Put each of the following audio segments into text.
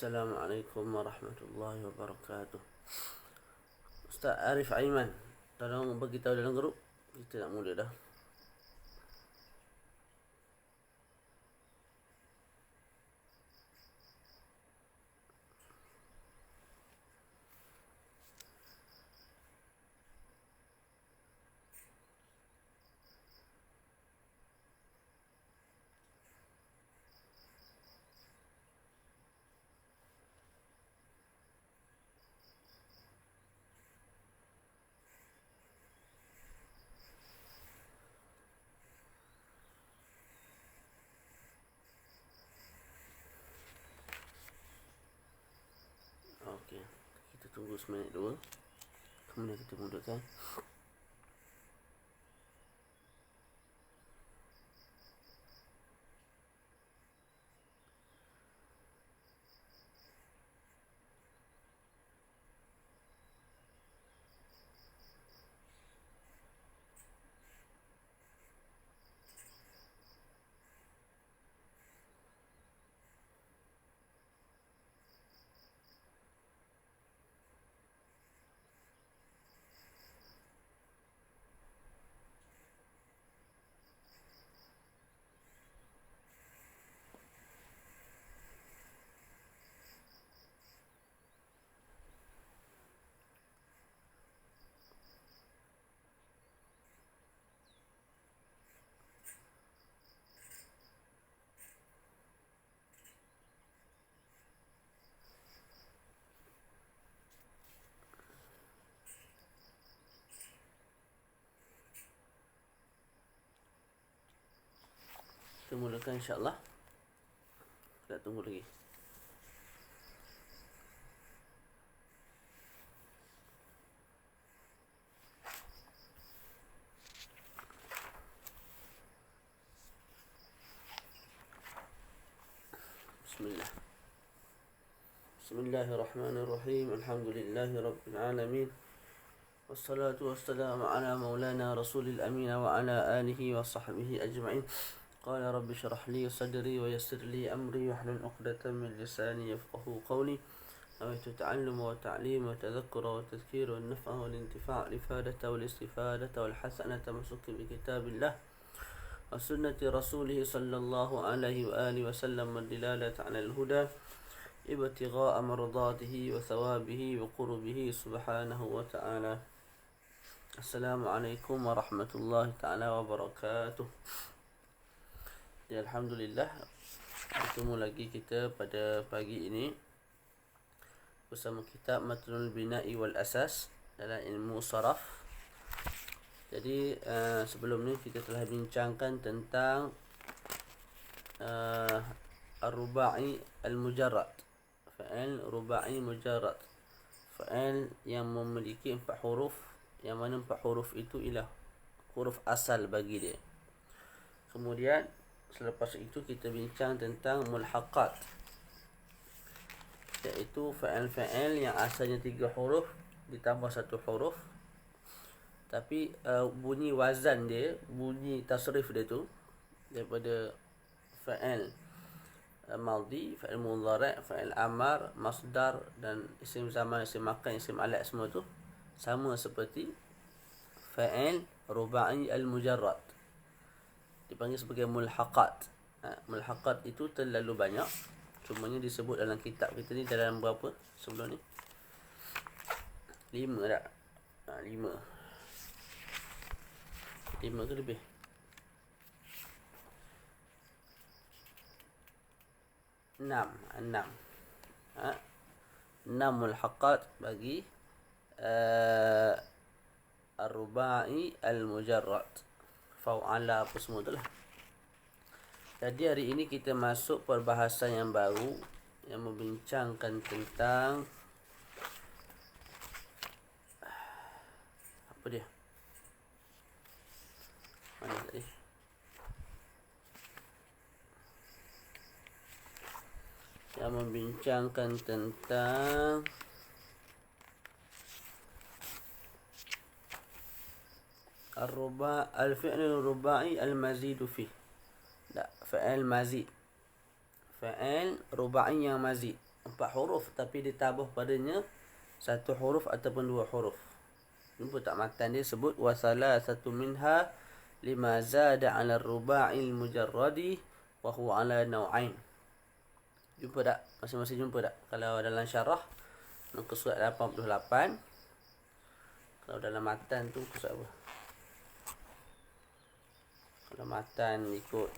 Assalamualaikum warahmatullahi wabarakatuh. Ustaz Arif Aiman, tolong beritahu dalam grup. Kita nak mula dah. Okey, kita tunggu seminit dua. Kemudian kita mulakan. Kita mulakan insya-Allah. Kita tunggu lagi. Bismillah. Bismillahirrahmanirrahim. Alhamdulillahi rabbil alamin. Wassalatu wassalamu ala maulana rasulil amin wa ala alihi wa sahbihi ajma'in. قال رب اشرح لي صدري ويسر لي أمري واحلل عقدة من لساني يفقهوا قولي نويت التعلم والتعليم والتذكر والتذكير والنفع والانتفاع الإفادة والاستفادة والحسنة مسك بكتاب الله وسنة رسوله صلى الله عليه وآله وسلم والدلالة على الهدى ابتغاء مرضاته وثوابه وقربه سبحانه وتعالى. السلام عليكم ورحمة الله تعالى وبركاته. Ya, Alhamdulillah, bertemu lagi kita pada pagi ini bersama kitab Matnul Bina'i wal Asas dalam ilmu saraf. Jadi sebelum ni kita telah bincangkan tentang Ar-Ruba'i Al-Mujarrad, fa'il ruba'i mujarrad, fa'il yang memiliki 4 huruf, yang mana 4 huruf itu ialah huruf asal bagi dia. Kemudian selepas itu kita bincang tentang mulhaqat, iaitu fa'il-fa'il yang asalnya 3 huruf ditambah 1 huruf, tapi bunyi wazan dia, bunyi tasrif dia tu daripada fa'il madhi, fa'il mudhari', fa'il amar, masdar dan isim zaman, isim makan, isim alat, semua tu sama seperti fa'il ruba'i al-mujarrad, dipanggil sebagai mulhaqat. Mulhaqat itu terlalu banyak, cumanya disebut dalam kitab kita ni dalam berapa sebelum ni? 5 tak? 5 ke lebih? 6 mulhaqat bagi Ar-Ruba'i Al-Mujarrad, fa'ala apa semua tu lah. Jadi hari ini kita masuk perbahasan yang baru yang membincangkan tentang apa dia? Mana tadi? Yang membincangkan tentang al-fi'l al-ruba'i al-mazidu fih. Tak, fa'il mazid. Fa'il ruba'i yang mazid. 4 huruf tapi ditambah padanya 1 huruf ataupun 2 huruf. Jumpa tak matan dia sebut wasala satu minha lima zada ala ruba'il mujarradi wa huwa ala naw'ain. Jumpa tak? Masing-masing jumpa tak? Kalau dalam syarah muka surat 88. Kalau dalam matan tu muka surat apa? Kalau matan ikut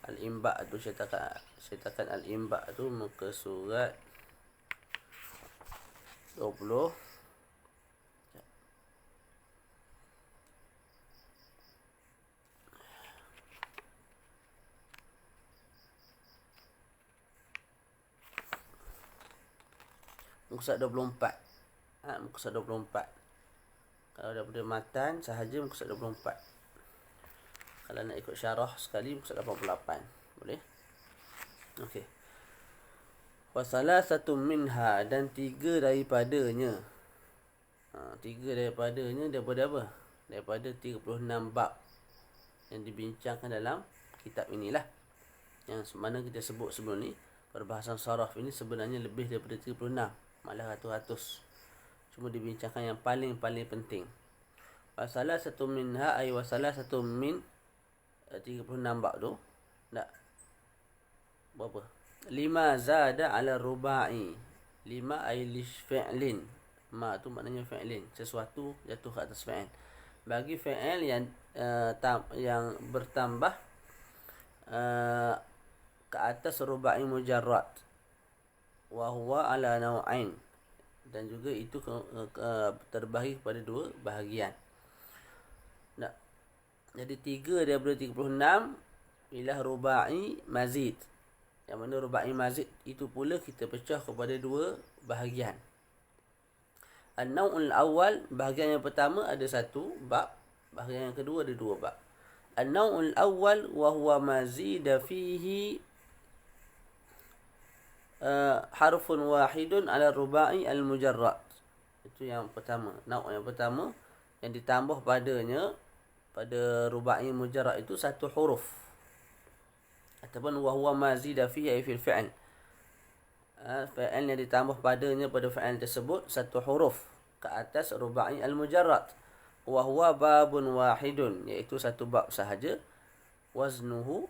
Al-Imba' tu cetakan Al-Imba' tu muka surat 20. Muka surat 24. Muka surat 24. Kalau daripada matan sahaja muka surat 24. Kalau nak ikut syarah sekali muka surat 88. Boleh? Okey. Wasalah satu minha, dan 3 daripadanya. 3 daripadanya daripada apa? Daripada 36 bab yang dibincangkan dalam kitab inilah. Yang mana kita sebut sebelum ni, perbahasan saraf ini sebenarnya lebih daripada 36, malah ratus-ratus. Cuma dibincangkan yang paling-paling penting. Wasalah satu minha ay wasalah satu min 36 bab tu. Tak. Berapa? 5 zada ala rubai. 5 ay li fi'lin. Ma tu maknanya fi'lin, sesuatu jatuh ke atas fi'il. Bagi fi'il yang bertambah ke atas rubai mujarrad. Wa huwa ala naw'ain. Dan juga itu terbahagi kepada 2 bahagian. Tak. Jadi 3 daripada 36 ialah rubai mazid. Yang mana rubai mazid itu pula kita pecah kepada 2 bahagian. An-naw'ul awal, bahagian yang pertama ada 1 bab, bahagian yang kedua ada 2 bab. An-naw'ul awal wa huwa mazida fihi harfun wahidun ala rubai al-mujarrad. Itu yang pertama. Naw' yang pertama yang ditambah padanya pada rubai mujarrad itu 1 huruf. Ataupun wa huwa mazida fihi ay fil fi'l. Fi'il yang ditambah padanya pada fi'il tersebut 1 huruf ke atas rubai al-mujarrad. Wa huwa babun wahidun, iaitu 1 bab sahaja. Waznuhu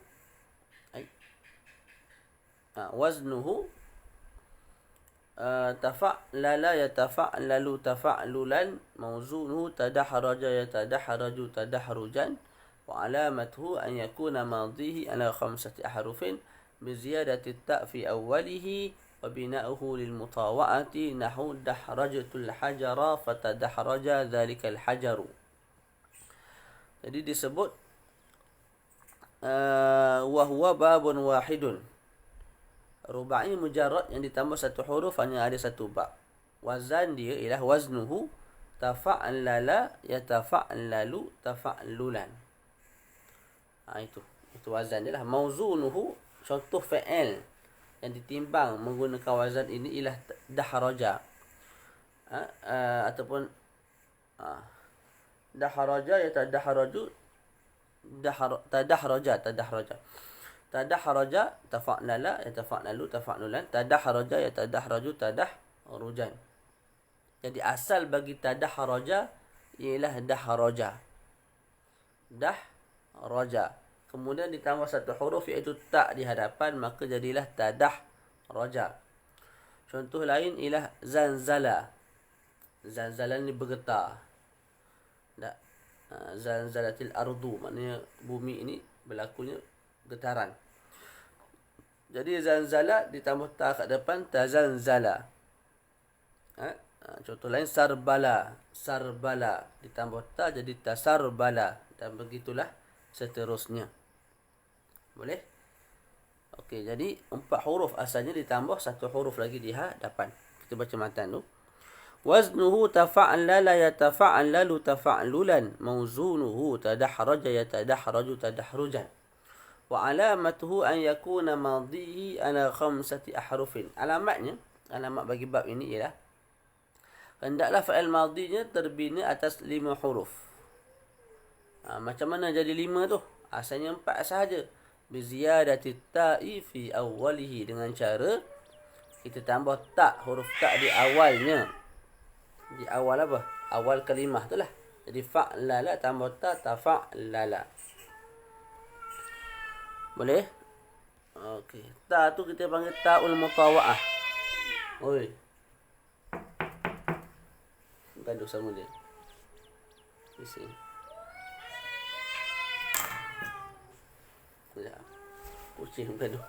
tafa'lala yatafa'lalu tafa'lulan, mawzunuhu tadahraja yatadahraju tadahrujan, wa alamatuhu an yakuna madihi ala 5 ahrufin biziyadati ta' fi awwalihi wa bina'uhu lil mutawa'ati nahu dahrajtul hajara fatadahraja dhalikal hajaru. Jadi disebut wa huwa babun wahidun. Rubai mujarrad yang ditambah 1 huruf hanya ada 1 bab. Wazan dia ialah waznuhu tafa'lala yatafa'lalu tafa'lulan. Itu wazan dia lah. Mauzunuhu, contoh fi'il yang ditimbang menggunakan wazan ini ialah dahraja. Ataupun dahraja yatadahraju tadahraja. Tadahraja tafa'lala yatafa'lalu tafa'lulan, tadahraja yatadahraju tadahrujan. Jadi asal bagi tadahraja ialah dahraja. Dahraja. Kemudian ditambah 1 huruf iaitu ta' di hadapan, maka jadilah tadahraja. Contoh lain ialah zanzala. Zanzala ni bergetar. Tak. Zanzalatil ardu, maknanya bumi ini berlakunya getaran. Jadi zanzala ditambah ta kat depan, tazanzala. Contoh lain sarbala. Sarbala ditambah ta jadi tasarbala, dan begitulah seterusnya. Boleh? Okey, jadi 4 huruf asalnya ditambah 1 huruf lagi di hadapan. Kita baca matan tu. Waznuhu tafa'lala yatafa'lalu tafa'lulan, mawzunuhu tadahraja yatadahraju tadahrujan. Wa alamatuhu an yakuna madihi ala 5 ahrufin. Alamat bagi bab ini ialah hendaklah fa'il madinya terbina atas 5 huruf. Macam mana jadi 5 tu? Asalnya 4 sahaja. Biziyadati ta'i fi awwalihi, dengan cara kita tambah tak, huruf tak di awalnya. Di awal apa? Awal kalimah tu lah. Jadi fa'lala tambah ta, tafa'lala. Boleh? Okey. Ta tu kita panggil ta'ul mutawa'ah. Oi. Gaduh sama dia. Bising. Ya. Kucing gaduh.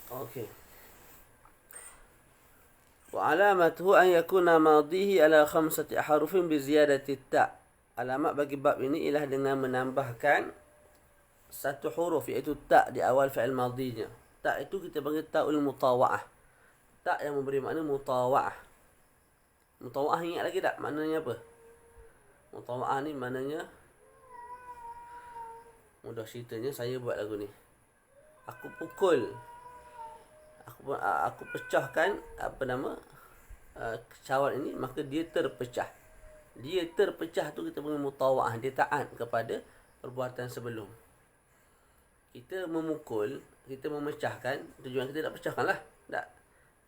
Okey. Wa alamatuhu an yakuna madhihi ala khamsati ahrufin bi ziyadati ta. Alamat bagi bab ini ialah dengan menambahkan satu huruf iaitu ta di awal fi'il madhinya. Ta itu kita panggil ta'ul mutawa'ah. Ta yang memberi makna mutawa'ah. Mutawa'ah ingat lagi tak maknanya apa? Mutawa'ah ni maknanya, mudah ceritanya saya buat lagu ni. Aku pukul, aku pecahkan cawan ini, maka dia terpecah. Dia terpecah tu kita panggil mutawa'ah. Dia taat kepada perbuatan sebelum. Kita memukul, kita memecahkan, tujuan kita nak pecahkan lah. Tak.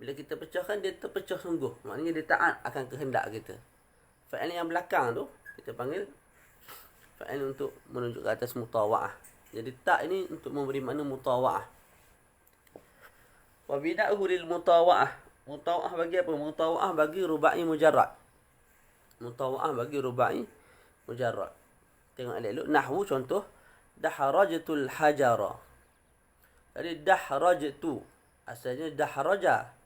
Bila kita pecahkan, dia terpecah sungguh. Maknanya dia taat akan kehendak kita. Fa'il yang belakang tu kita panggil fa'il untuk menunjuk ke atas mutawa'ah. Jadi tak ini untuk memberi makna mutawa'ah. Wa bina'uhu lil mutawa'ah. Mutawa'ah bagi apa? Mutawa'ah bagi ruba'i mujarrad. Mutawa'ah bagi ruba'i mujarrad. Tengok elok. Nahwu contoh. Daharajtul hajara. Jadi daharajtu. Asalnya daharaja.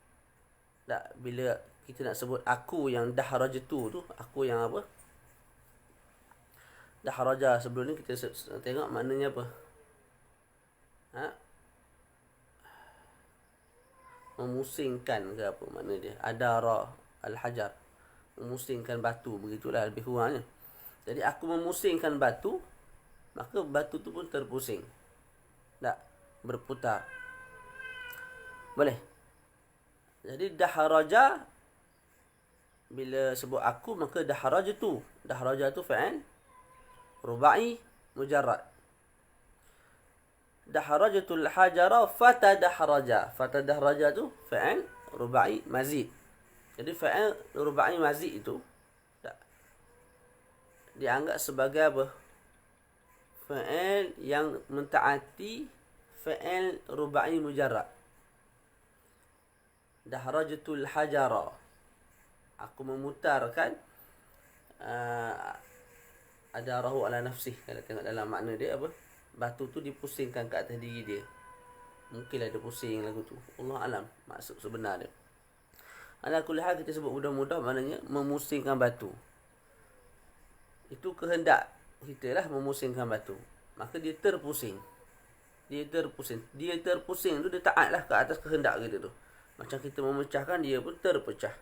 Tak, bila kita nak sebut aku yang daharajtu tu. Aku yang apa? Daharaja sebelum ni kita tengok maknanya apa? Memusingkan ke apa makna dia? Adara al-hajar. Memusingkan batu. Begitulah lebih kurangnya. Jadi aku memusingkan batu. Maka batu tu pun terpusing. Tak? Berputar. Boleh? Jadi daharaja. Bila sebut aku, maka daharaja tu. Daharaja tu fa'il ruba'i mujarrad. Daharajatul hajara fatadahraja. Fatadahraja tu fa'il ruba'i mazid. Jadi fa'il ruba'i mazid itu tak, dianggap sebagai apa? Fa'il yang mentaati fa'il ruba'i mujarrad. Dahrajatul hajara. Aku memutarkan adarahu ala nafsih. Kalau tengok dalam makna dia apa? Batu tu dipusingkan ke atas diri dia. Mungkin ada pusing lagu tu. Allah alam maksud sebenar dia. Ala kulli hal kita sebut mudah-mudah maknanya memusingkan batu. Itu kehendak kita lah memusingkan batu. Maka dia terpusing. Dia terpusing tu dia taat lah ke atas kehendak kita tu. Macam kita memecahkan, dia pun terpecah.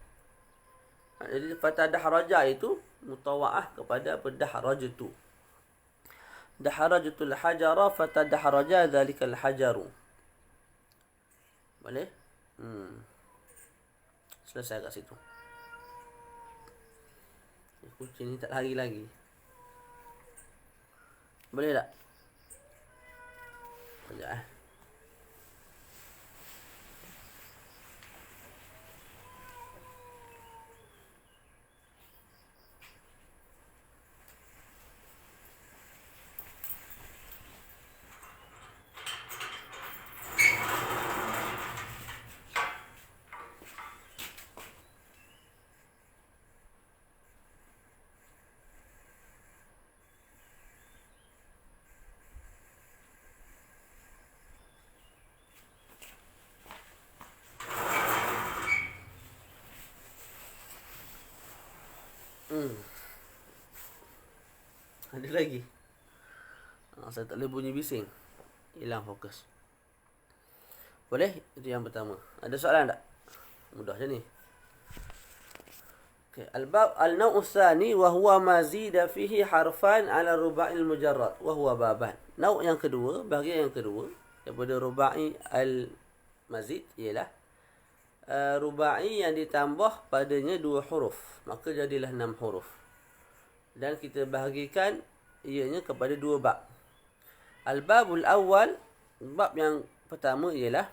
Jadi fatadahraja itu mutawa'ah kepada dahharajtu. Dahharajtul hajara fatadahraja dzalikal hajaru. Boleh? Selesai kat situ. Kucing ni tak lari lagi. Boleh tak? Sekejap Ada lagi. Saya tak boleh bunyi bising. Hilang fokus. Boleh? Itu yang pertama. Ada soalan tak? Mudah je ni. Okay. Al-bab al-naw' tsani wa huwa ma zida fihi harfan ala rubai' al-mujarrad wa huwa baban. Naw' yang kedua, bahagian yang kedua daripada rubai' al-mazid ialah rubai' yang ditambah padanya 2 huruf, maka jadilah 6 huruf. Dan kita bahagikan ianya kepada 2 bab. Al-babul awal, bab yang pertama ialah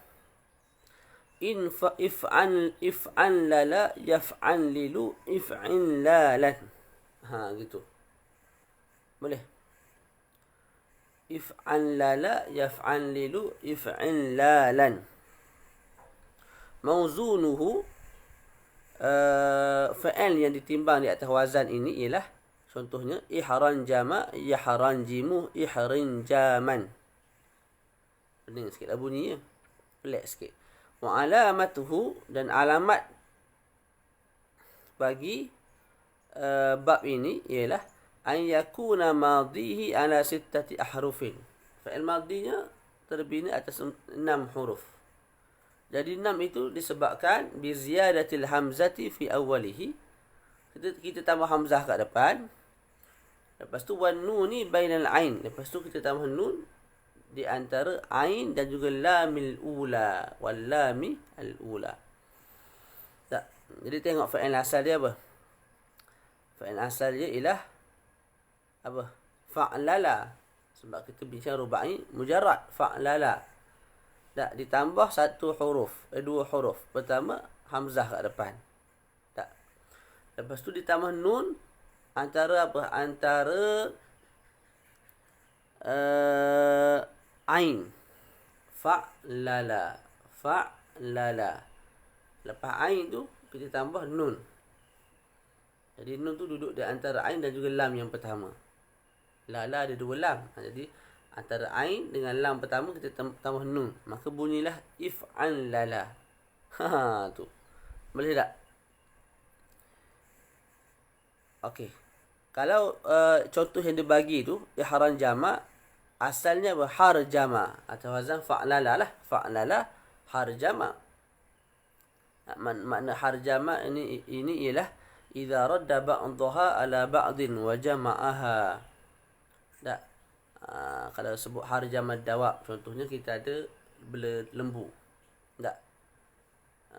if'an lala yaf'an lilu if'in lalan. Gitu. Boleh. If'an lala yaf'an lilu if'in lalan. Mauzunuhu, fa'al yang ditimbang di atas wazan ini ialah, contohnya ihran jama yahran jimu ihrin jaman. Pening sikit lah bunyinya. Pelik sikit. Wa alamatuhu, dan alamat bagi bab ini ialah an yakuna madhihi ala 6 ahrufin. Fa'il madinya terbina atas 6 huruf. Jadi 6 itu disebabkan bi ziyadatil hamzati fi awwalihi. Kita tambah hamzah kat depan. Lepas tu wan nuni bainal ain. Lepas tu kita tambah nun di antara ain dan juga lamil ula wal lami al ula. Tak. Jadi tengok fa'il asal dia apa? Fa'il asal dia ialah apa? Fa'lala. Sebab kita bincang rubai mujarrad, fa'lala. Tak, ditambah 1 huruf, 2 huruf. Pertama hamzah kat depan. Tak. Lepas tu ditambah nun antara apa? Antara ain. Fa'lala. Fa'lala. Lepas ain tu kita tambah nun. Jadi nun tu duduk di antara ain dan juga lam yang pertama. Lala ada 2 lam. Jadi antara ain dengan lam pertama kita tambah nun. Maka bunyilah if'an lala. Tu. Boleh tak? Okey. Kalau contoh yang dia bagi tu ihran jama', asalnya harjama atau wazan fa'lala lah. Fa'lala harjama. Makna harjama ini ialah idza radda ba'daha ala ba'din wa jama'aha. Tak. Kalau sebut harjama dawab, contohnya kita ada bela lembu. Tak.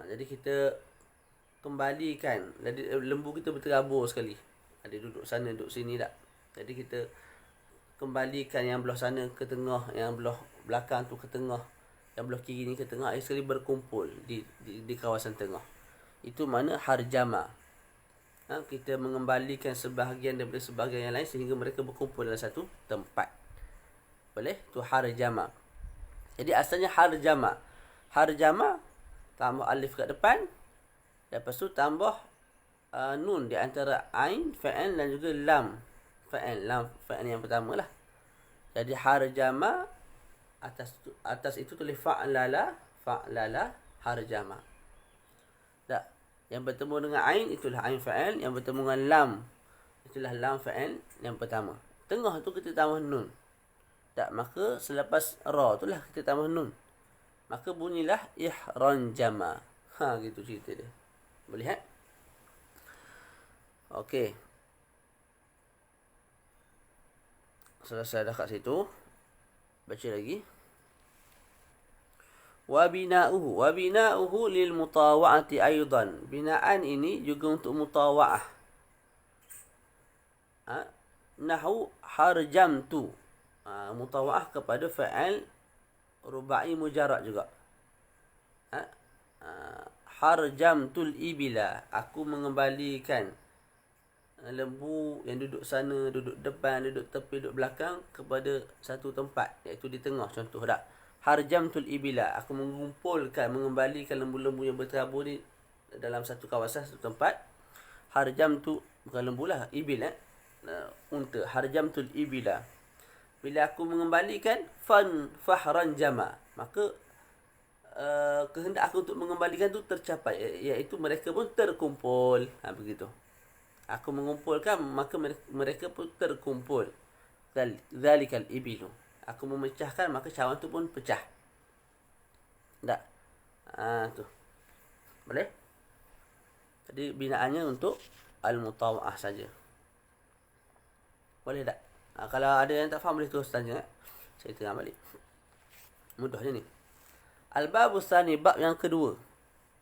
Jadi kita kembalikan. Jadi lembu kita berterabur sekali. Ada duduk sana, duduk sini tak. Jadi kita kembalikan yang belah sana ke tengah, yang belah belakang tu ke tengah, yang belah kiri ni ke tengah, sekali berkumpul di kawasan tengah. Itu mana harjama. Kita mengembalikan sebahagian daripada sebahagian yang lain sehingga mereka berkumpul dalam satu tempat. Boleh? Tu harjama. Jadi asalnya harjama. Harjama tambah alif kat depan. Lepas tu tambah nun di antara ain, fa'al dan juga lam. Fa'al yang pertama lah. Jadi harjama, atas itu tulis fa'lala harjama. Tak. Yang bertemu dengan ain itulah ain fa'al, yang bertemu dengan lam itulah lam fa'al yang pertama. Tengah tu kita tambah nun. Tak, maka selepas ra itulah kita tambah nun. Maka bunyilah ihran jama. Gitu cerita dia. Boleh lihat? Okey. Selesai dah kat situ. Baca lagi. Wa bina'uhu lil mutawa'ati aidan. Binaan ini juga untuk mutawa'ah. Nahu harjamtu. Mutawa'ah kepada fa'al rubai mujarrad juga. Harjamtul ibila. Aku mengembalikan lembu yang duduk sana, duduk depan, duduk tepi, duduk belakang kepada satu tempat, iaitu di tengah. Contoh tak? Harjamtul ibila. Aku mengembalikan lembu-lembu yang berterabur di dalam satu kawasan, satu tempat. Harjamtu, bukan lembu lah, ibil unta. Harjamtul ibila. Bila aku mengembalikan fahran jama, maka kehendak aku untuk mengembalikan tu tercapai, iaitu mereka pun terkumpul. Begitu. Aku mengumpulkan, maka mereka pun terkumpul. Zalikal ibilu. Aku memecahkan, maka cawan tu pun pecah. Tak? Tu. Boleh? Jadi binaannya untuk al-mutawa'ah saja. Boleh tak? Kalau ada yang tak faham boleh terus tanya. Saya tengah balik. Mudah je ni. Al-babu tsani, bab yang kedua.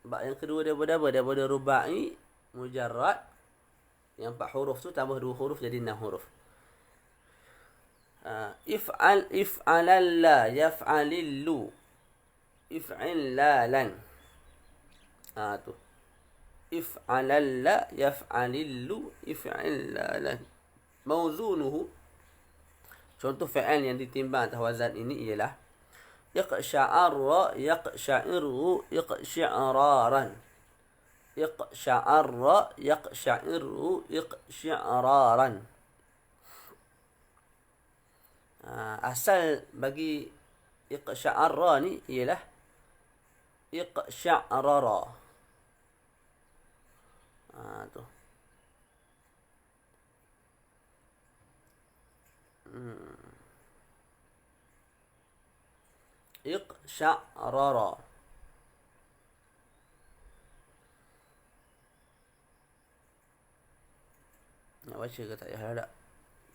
Bab yang kedua daripada apa? Daripada rubai mujarrad. Yang 4 huruf tu tambah 2 huruf jadi 6 huruf. If'alalla yaf'alillu. If'illalan. Tu. If'alalla yaf'alillu if'illalan. Mawzunuhu, contoh fi'al yang ditimbang atas wazan ini ialah iqsya'arra yaqsya'iru iqsya'raran. Iqsya'arra yaqsya'iru iqsya'raran. Asal bagi iqsya'arra ni ialah iqsya'rara. Tu. Iqsya'rara. Nak baca ke tak? Ya tak?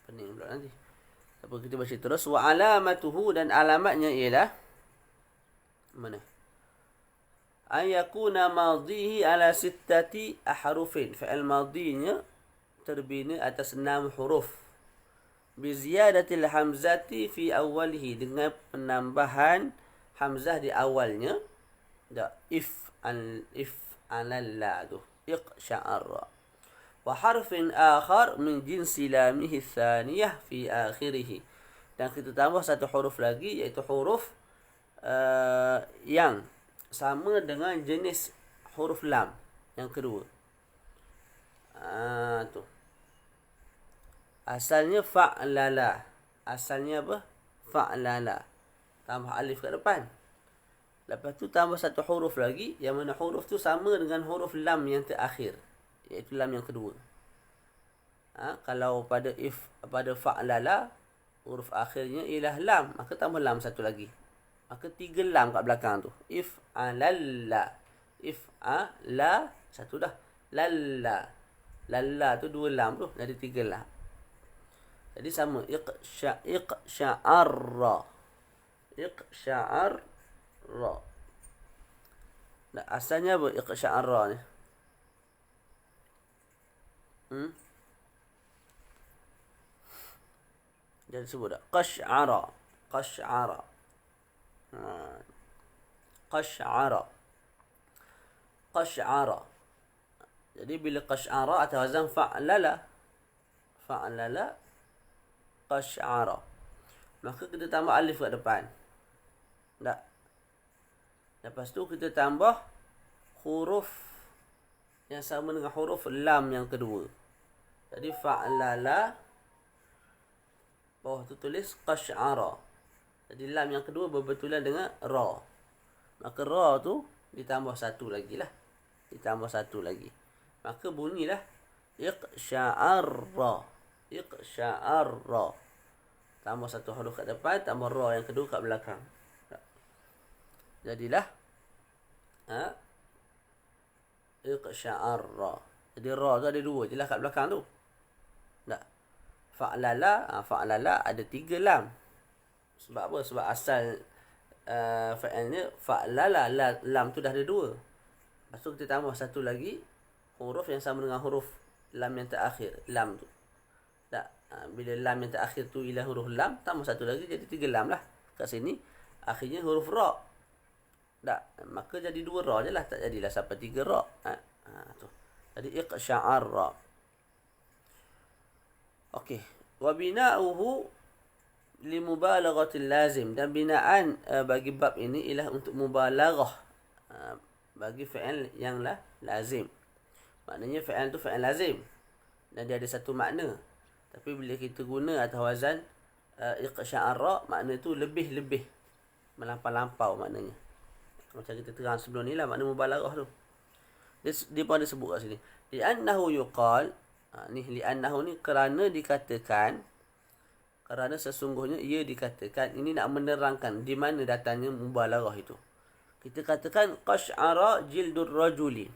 Pening pula nanti. Apa kita baca terus. Wa alamatuhu, dan alamatnya ialah mana? Ayakuna madhihi ala 6 ahrufin. Fi'al madhinya terbina atas 6 huruf. Biziyadatil hamzati fi awalihi, dengan penambahan hamzah di awalnya. If'alalla tu. Iqsya'arra. Wa harfin akhar min jinsi lamihi thaniyah fi akhirih. Dan kita tambah satu huruf lagi, iaitu huruf yang sama dengan jenis huruf lam yang kedua. Tu. Asalnya fa'lala. Asalnya apa? Fa'lala. Tambah alif kat depan. Lepas tu tambah satu huruf lagi, yang mana huruf tu sama dengan huruf lam yang terakhir, iaitu lam yang kedua. Kalau pada fa'lala, huruf akhirnya ialah lam, maka tambah lam satu lagi. Maka 3 lam kat belakang tu. If'alalla. If'ala, satu dah. Lalla. Lalla tu 2 lam tu, jadi 3 lam. Jadi sama. Iqsya'arra. Iqsya'arra. Nah, asalnya apa iqsya'arra ni? Jadi sebut tak? Qash'ara. Qash'ara. Qash'ara. Qash'ara. Jadi bila qash'ara atau wazan fa'lala. Fa'lala. Qash'ara. Maka kita tambah alif kat depan. Tak? Lepas tu kita tambah huruf yang sama dengan huruf lam yang kedua. Jadi fa'lala, bawah tu tulis qash'ara. Jadi lam yang kedua berbetulan dengan ra. Maka ra tu ditambah satu lagi lah. Ditambah satu lagi. Maka bunyilah iqsya'arra. Iqsya'arra. Tambah satu huruf kat depan, tambah ra yang kedua kat belakang. Jadilah iqsya'arra. Jadi ra tu ada 2 je lah kat belakang tu. Tak? Fa'lala ada 3 lam. Sebab apa? Sebab asal fa'alnya fa'lala, lam tu dah ada 2. Lepas tu kita tambah satu lagi huruf yang sama dengan huruf lam yang terakhir, lam tu. Tak? Bila lam yang terakhir tu ialah huruf lam, tambah satu lagi jadi 3 lam lah. Kat sini akhirnya huruf ra. Tak? Maka jadi 2 ra je lah, tak jadilah sampai 3 ra. Tu. Jadi iqsya'arra. Okey. Wa bina'uhu limubalaghati lazim, dan binaan bagi bab ini ialah untuk mubalaghah bagi fi'il yang lazim. Maknanya fi'il tu fi'il lazim dan dia ada satu makna. Tapi bila kita guna atas wazan iqsya'arra, makna tu lebih-lebih, melampau-lampau maknanya. Macam kita terang sebelum ni lah makna mubalaghah tu. Dia pun ada sebut kat sini. Li'annahu yuqal, li'annahu ni kerana dikatakan, kerana sesungguhnya ia dikatakan. Ini nak menerangkan di mana datangnya mubalaghah itu. Kita katakan qash'ara jildur rajuli.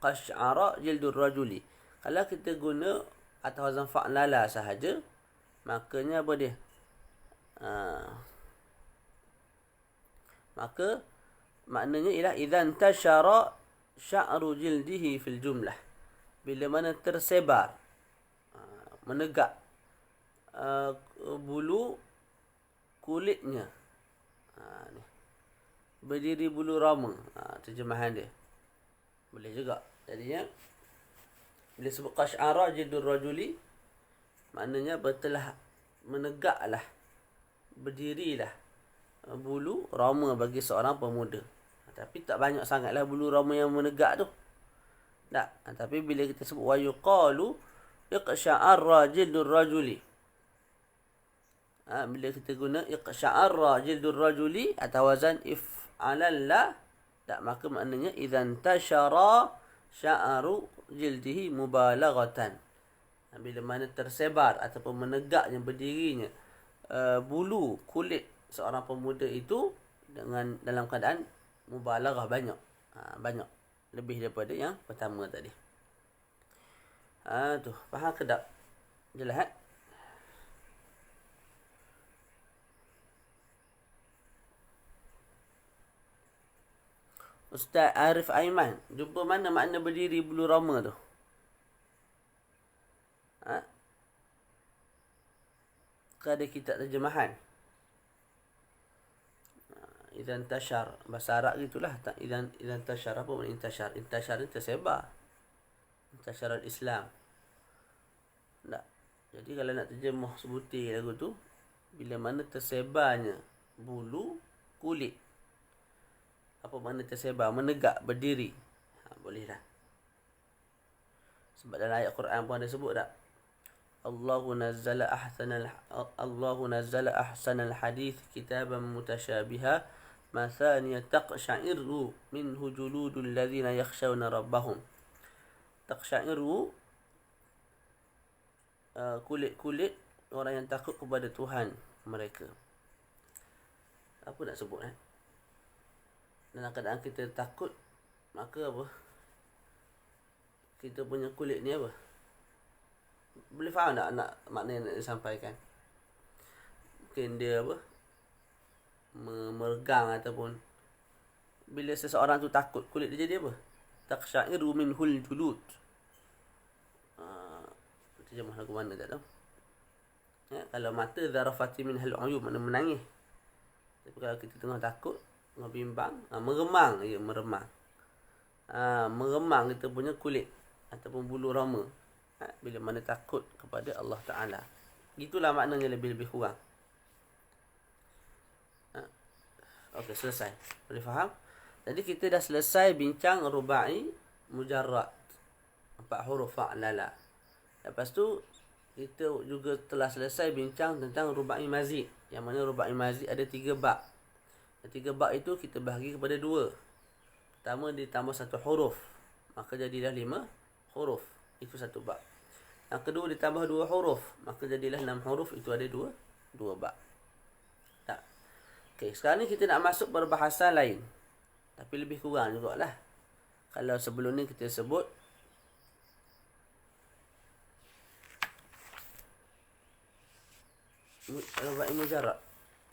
Qash'ara jildur rajuli. Kalau kita guna atas wazan fa'lala sahaja, makanya apa dia? Maka maknanya ialah idzan tashara sya'ru jildihi fil jumlah. Bila mana tersebar, menegak bulu kulitnya. Ni. Berdiri bulu rama. Terjemahan dia. Boleh juga. Jadinya bila sebut qash'ara jildur rajuli, maknanya telah menegaklah, berdirilah bulu rama bagi seorang pemuda. Tapi tak banyak sangatlah bulu rama yang menegak tu. Tak. Tapi bila kita sebut wa yuqalu iqsha'arra jildur rajuli. Bila kita guna iqsha'arra jildur rajuli atau wazan if'alalla, tak, maka maknanya idzan tashara sya'ru jildihi mubalaghatan. Bila mana tersebar ataupun menegaknya, berdirinya bulu kulit seorang pemuda itu dengan dalam keadaan mubalaghah, banyak. Banyak. Lebih daripada yang pertama tadi. Tu. Faham ke tak? Jelas? Ustaz Arif Aiman, jumpa mana makna berdiri bulu roma tu? Ke ada kitab terjemahan? Idzan tashar, bahasa Arab gitulah. Idzan tashar, apa makna intashar? Intashar ni tersebar. Intashar al-Islam. Tak. Jadi kalau nak terjemah sebutir lagu tu, bila mana tersebarnya bulu kulit. Apa makna tersebar? Menegak, berdiri. Bolehlah. Sebab dalam ayat Quran pun ada sebut tak? Allahu nazzala ahsanal hadith kitaban mutasyabiha mathaniya taqsha'iru minhu juludul ladzina yakhshawna rabbahum. Taqsha'iru, kulit-kulit orang yang takut kepada Tuhan mereka. Apa nak sebut? Dalam keadaan kita takut, maka apa? Kita punya kulit ni apa? Boleh faham tak nak makna yang nak disampaikan? Mungkin dia apa? Meregang ataupun bila seseorang tu takut, kulit dia jadi apa? Taqsha'iru minhul julud. Terjemah lagu mana tak tahu. Kalau mata zarafati minhal uyub, mana menangis. Tapi kalau kita tengah takut, tengah bimbang, meremang. Ya, meremang. Meremang kita punya kulit ataupun bulu roma. Bila mana takut kepada Allah Ta'ala. Itulah maknanya lebih-lebih kurang. Okey, selesai. Boleh faham? Jadi kita dah selesai bincang rubai mujarrad. 4 huruf fa'lala. Lepas tu kita juga telah selesai bincang tentang rubai mazid. Yang mana rubai mazid ada 3 bab. 3 bab itu kita bahagi kepada 2. Pertama ditambah 1 huruf, maka jadilah 5 huruf. Itu 1 bab. Yang kedua ditambah 2 huruf, maka jadilah 6 huruf. Itu ada 2 bab. Tak. Okey, sekarang ni kita nak masuk perbahasan lain. Tapi lebih kurang jugalah. Kalau sebelum ni kita sebut rubai mujarrad.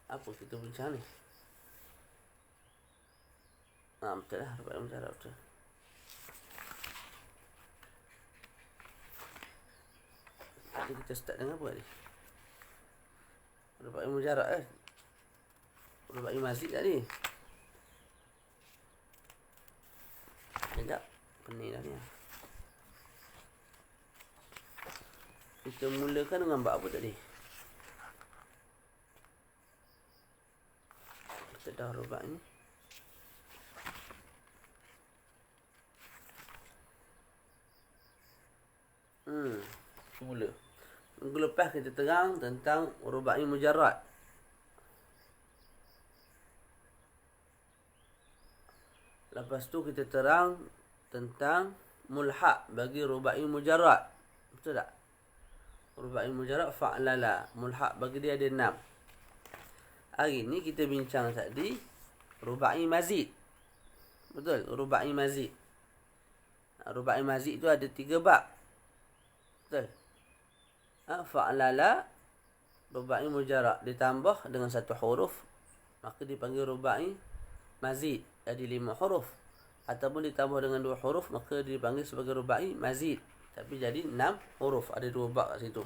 Apa kita bincang ni? Betul lah, rubai mujarrad betul. Jadi kita start dengan apa ni? Rubai mujarrad rubai mazid tadi. Sekejap, pening dah ni. Kita mulakan dengan bab apa tadi? Kita dah rubai ni. Mula. Minggu lepas kita terang tentang rubai mujarrad. Lepas tu kita terang tentang mulhaq bagi rubai mujarrad. Betul tak? Rubai mujarrad fa'lala. Mulhaq bagi dia ada 6. Hari ni kita bincang tadi rubai mazid. Betul? Rubai mazid. Rubai mazid tu ada 3 bab. Betul. Fa'lala rubai mujarrad ditambah dengan satu huruf, maka dipanggil rubai mazid, jadi 5 huruf. Ataupun ditambah dengan 2 huruf, maka dipanggil sebagai rubai mazid, tapi jadi 6 huruf. Ada 2 bab kat situ.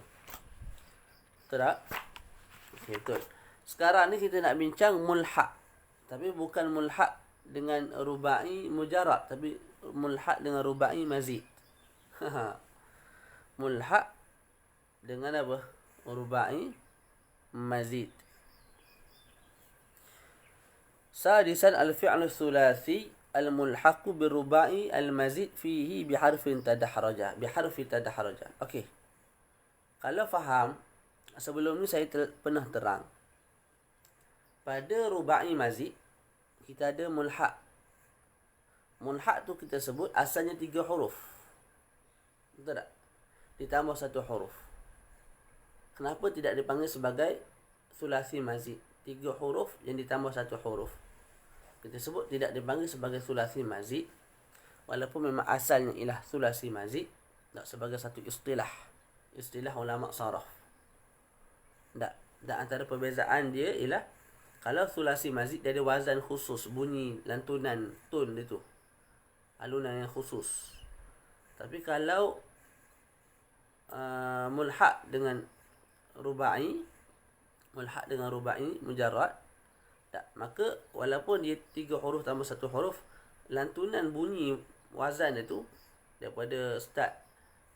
Betul tak? Okay, betul. Sekarang ni kita nak bincang mulhaq. Tapi bukan mulhaq dengan rubai mujarrad, tapi mulhaq dengan rubai mazid. Mulhaq dengan apa? Rubai mazid. Sadisan al-fi'l thulathi al-mulhaq birubai al-mazid fihi biharfin tadahraja. Biharfi tadahraja. Okey. Kalau faham, sebelum ni saya pernah terang. Pada rubai mazid, kita ada mulhaq. Mulhaq tu kita sebut asalnya 3 huruf. Betul tak? Ditambah 1 huruf. Kenapa tidak dipanggil sebagai sulasi mazid? 3 huruf yang ditambah 1 huruf. Kita sebut tidak dipanggil sebagai sulasi mazid, walaupun memang asalnya ialah sulasi mazid, tak sebagai satu istilah. Istilah ulama saraf. Tak. Dan antara perbezaan dia ialah kalau sulasi mazid dia ada wazan khusus, bunyi lantunan tun dia tu, alunan yang khusus. Tapi kalau mulhaq dengan rubai, mulhaq dengan rubai mujarrad, tak, maka walaupun dia 3 huruf tambah 1 huruf, lantunan bunyi wazan dia tu daripada start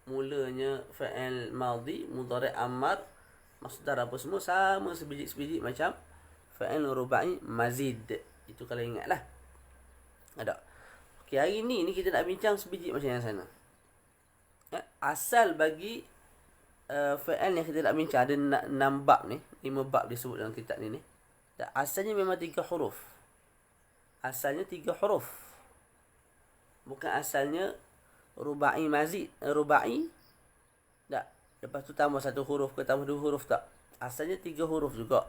mulanya fa'il madhi, mudhari' amar, masdar apa semua sama sebiji-sebiji macam fa'il rubai mazid. Itu kalau ingatlah. Ada. Okey, hari ni kita nak bincang sebiji macam yang sana. Asal bagi fa'il yang kita nak bincang ada 6 bab ni, 5 bab disebut dalam kitab ni. Asalnya memang 3 huruf. Asalnya 3 huruf. Bukan asalnya rubai mazid, rubai. Tak. Lepas tu tambah 1 huruf ke tambah 2 huruf, tak. Asalnya 3 huruf juga.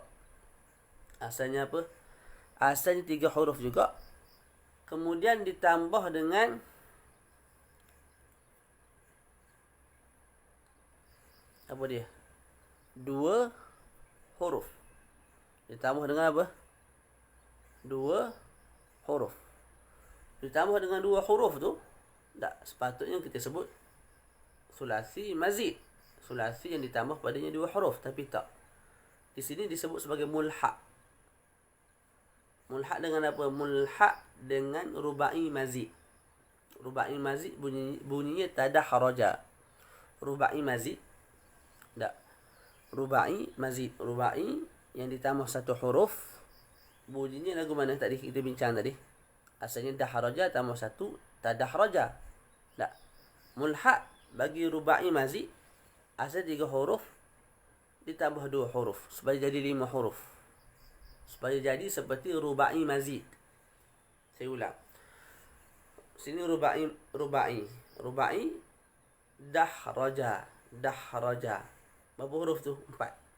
Asalnya apa? Asalnya 3 huruf juga. Kemudian ditambah dengan apa dia? 2 huruf. Ditambah dengan apa? 2 huruf. Ditambah dengan 2 huruf tu, tak, sepatutnya kita sebut sulasi mazid. Sulasi yang ditambah padanya 2 huruf, tapi tak. Di sini disebut sebagai mulhaq. Mulhaq dengan apa? Mulhaq dengan rubai mazid. Rubai mazid bunyinya tadahraja. Rubai mazid. Tak. Rubai mazid. Rubai yang ditambah 1 huruf, bunyinya lagu mana tadi kita bincang tadi? Asalnya dahraja tambah 1 tadahraja. Tak. Mulhaq bagi rubai mazid asal 3 huruf ditambah 2 huruf supaya jadi 5 huruf. Supaya jadi seperti rubai mazid. Saya ulang. Sini rubai dahraja. Berapa huruf tu? 4.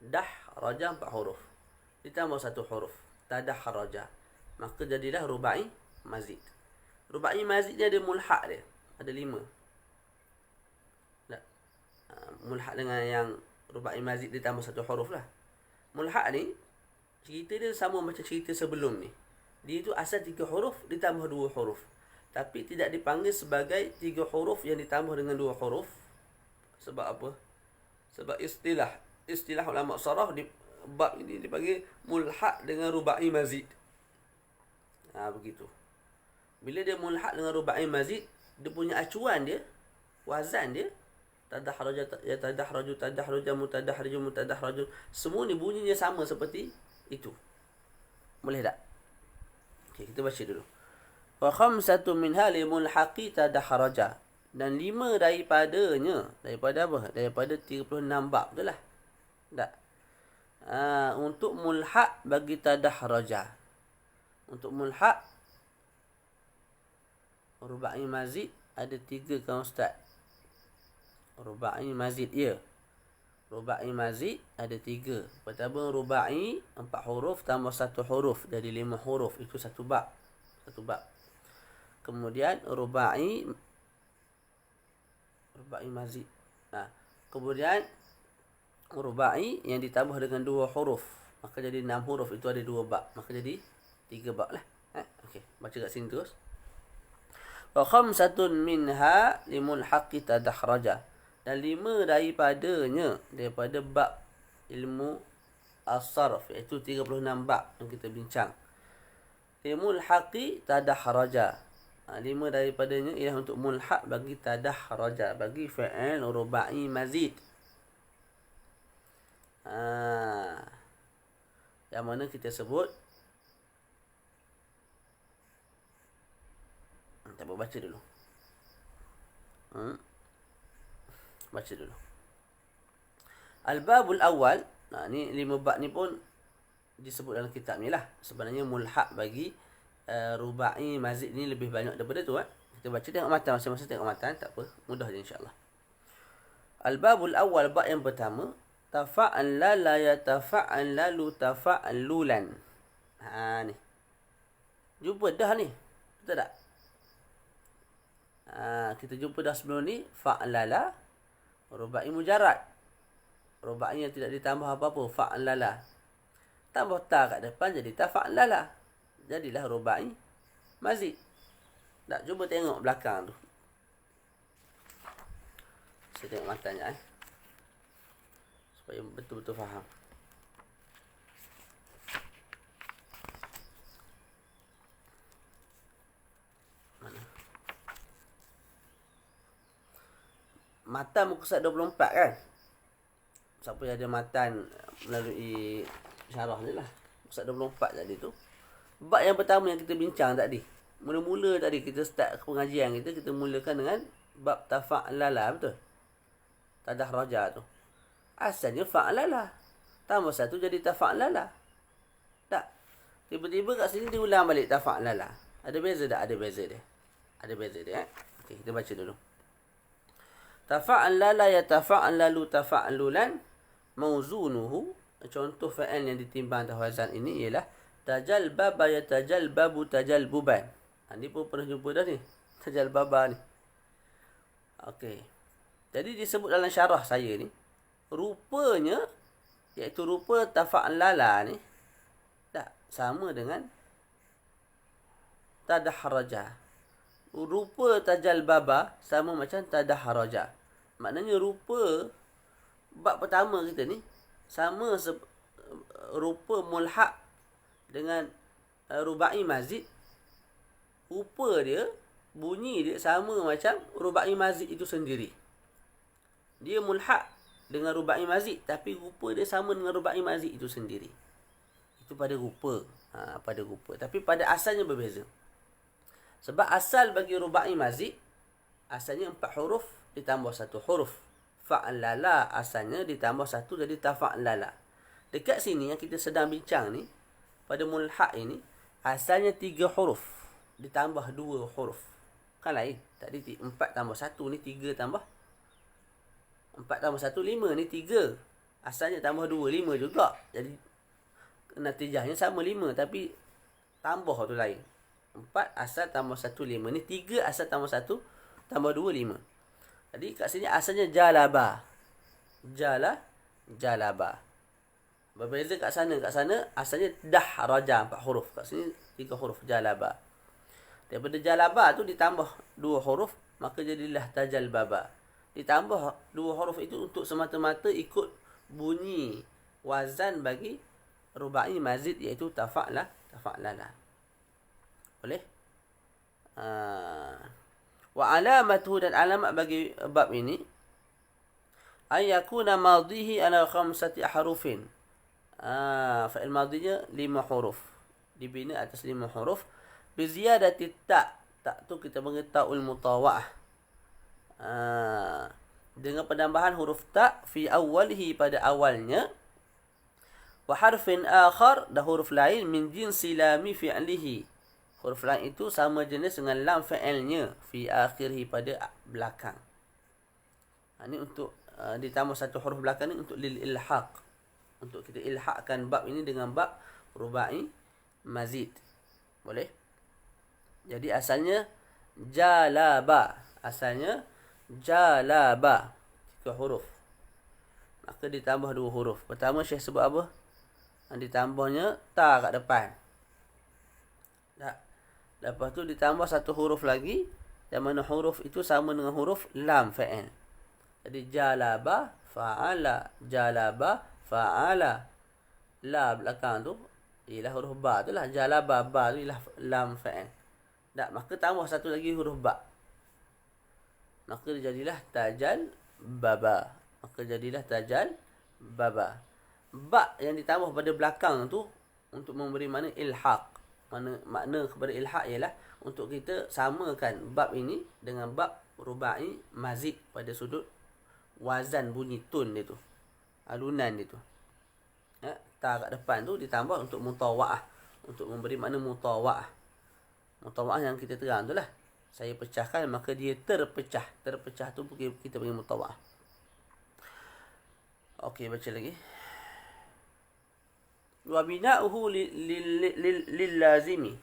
Dahraja 4 huruf. Ditambah 1 huruf. Tadahraja. Maka jadilah rubai mazid. Rubai mazid dia ada mulhaq dia. Ada 5. Mulhaq dengan yang rubai mazid ditambah 1 huruf lah. Mulhaq ni, cerita dia sama macam cerita sebelum ni. Dia tu asal 3 huruf ditambah 2 huruf. Tapi tidak dipanggil sebagai 3 huruf yang ditambah dengan 2 huruf. Sebab apa? Sebab istilah ulama saraf di bab ini dipanggil mulhaq dengan rubai mazid. Begitu. Bila dia mulhaq dengan rubai mazid, dia punya acuan dia, wazan dia, tadahraju, mutadahraju, semua ni bunyinya sama seperti itu. Boleh tak? Okey, kita baca dulu. Wa khamsatu minha li mulhaqi tadahraja. Dan 5 daripadanya, daripada apa? Daripada 36 bab tu lah. Tak. Untuk mulhaq bagi tadahraja. Untuk mulhaq rubai mazid ada 3 kan ustaz? Rubai mazid, ya. Rubai mazid ada 3. Pertama rubai 4 huruf tambah 1 huruf jadi 5 huruf. Itu satu bab. Kemudian rubai mazid Kemudian rubai yang ditambah dengan 2 huruf, maka jadi 6 huruf. Itu ada 2 bab, maka jadi 3 bab lah. Okey, baca kat sini terus. Wa khamsatun minha limulhaqi tadakhraja. Dan 5 daripada bab ilmu as-sarf, iaitu 36 bab yang kita bincang. Limulhaqi tadakhraja. 5 daripadanya ialah untuk mulhaq bagi tadakhraja, bagi fi'il rubai mazid. Yang mana kita sebut, tak apa, baca dulu. Baca dulu. Al-babul awal. Ni 5 bab ni pun disebut dalam kitab ni lah. Sebenarnya mulhaq bagi rubai mazid ni lebih banyak daripada tu. Kita baca, tengok matan masing-masing, tengok matan, tak apa, mudah je insyaAllah. Al-babul awal, bab yang pertama, tafa'allala yatafa'allalu tafa'allulan. Ni. Jumpa dah ni. Betul tak? Kita jumpa dah sebelum ni. Fa'lala, rubai mujarrad. Rubai yang tidak ditambah apa-apa. Fa'lala. Tambah ta kat depan jadi tafa'lala. Jadilah rubai mazid. Tak, cuba tengok belakang tu. Saya tengok matanya supaya betul-betul faham. Mana? Matan muka surat 24 kan? Siapa yang ada matan melalui syarah ni lah. Muka surat 24 tadi tu. Bab yang pertama yang kita bincang tadi. Mula-mula tadi kita start pengajian kita mulakan dengan bab tafa'lala, betul? Tadakhraja tu. Asalnya fa'lala. Tambah 1 jadi tafa'lala. Tak. Tiba-tiba kat sini diulang balik tafa'lala. Ada beza tak? Ada beza dia. Ada beza dia. Okey, kita baca dulu. Tafa'lala yatafa'lalu tafa'lulan. Mauzunuhu. Contoh fa'il yang ditimbang atas wazan ini ialah tajalbaba yatajalbabu tajalbuban. Ni pun pernah jumpa dah ni. Tajalbaba ni. Okey. Jadi disebut dalam syarah saya ni, rupanya, iaitu rupa tafa'lala ni, tak sama dengan tadakhraja. Rupa tajalbaba sama macam tadakhraja. Maknanya rupa bab pertama kita ni sama rupa mulhaq dengan rubai mazid. Rupa dia, bunyi dia sama macam rubai mazid itu sendiri. Dia mulhaq dengan rubai mazid, tapi rupa dia sama dengan rubai mazid itu sendiri. Itu pada rupa. Pada rupa. Tapi pada asalnya berbeza. Sebab asal bagi rubai mazid, asalnya 4 huruf ditambah 1 huruf. Fa'lala asalnya ditambah 1 jadi tafa'lala. Dekat sini yang kita sedang bincang ni, pada mulhaq ini, asalnya 3 huruf ditambah 2 huruf. Kan lain. Tadi 4 tambah 1 ni 3 tambah 4 tambah 1 5 ni 3. Asalnya tambah 2 5 juga. Jadi natijahnya sama 5 tapi tambah tu lain. 4 asal tambah 1 5. Ni 3 asal tambah 1 tambah 2 5. Jadi kat sini asalnya jalaba. Jalaba. Berbeza kat sana. Kat sana asalnya dahraja 4 huruf. Kat sini 3 huruf jalaba. Daripada jalaba tu ditambah 2 huruf, maka jadilah tajalbaba. Ditambah 2 huruf itu untuk semata-mata ikut bunyi wazan bagi rubai mazid, iaitu tafa'lala. Boleh? Wa alamatuhu, dan alamat bagi bab ini, ayakuna madhihi ala 5 harufin. Fa'il madhinya 5 huruf. Dibina atas 5 huruf. Biziyadati ta'. Ta' tu kita panggil ta'ul mutawa'ah. Dengan penambahan huruf ta' fi awalihi, pada awalnya. Wa harfin akhar, dan huruf lain min jinsi lami fi'lihi. Huruf lain itu sama jenis dengan lam fi'ilnya fi akhirhi, pada belakang. Ini untuk ditambah 1 huruf belakang ni untuk lil ilhaq. Untuk kita ilhaqkan bab ini dengan bab rubai mazid. Boleh? Jadi asalnya jalaba. 3 huruf. maka ditambah 2 huruf. Pertama Syekh sebut apa? Ditambahnya ta kat depan. Tak. Lepas tu ditambah 1 huruf lagi, yang mana huruf itu sama dengan huruf lam fa'il. Jadi jalaba fa'ala, jalaba fa'ala. La belakang tu ialah huruf ba tu lah. Jalaba, ba tu ialah lam fa'il. Tak, maka tambah 1 lagi huruf ba. Maka jadilah tajal baba. Maka jadilah tajal baba. Ba yang ditambah pada belakang tu untuk memberi makna ilhaq. Makna kepada ilhaq ialah untuk kita samakan bab ini dengan bab rubai mazid pada sudut wazan bunyi tun dia tu. Alunan dia tu. Ya, ta kat depan tu ditambah untuk mutawa'ah. Untuk memberi makna mutawa'ah. Mutawa'ah yang kita terang tu lah. Saya pecahkan maka dia terpecah. Terpecah tu kita panggil mutawa'ah. Okey, baca lagi. Wa bina'uhu lil lazimi.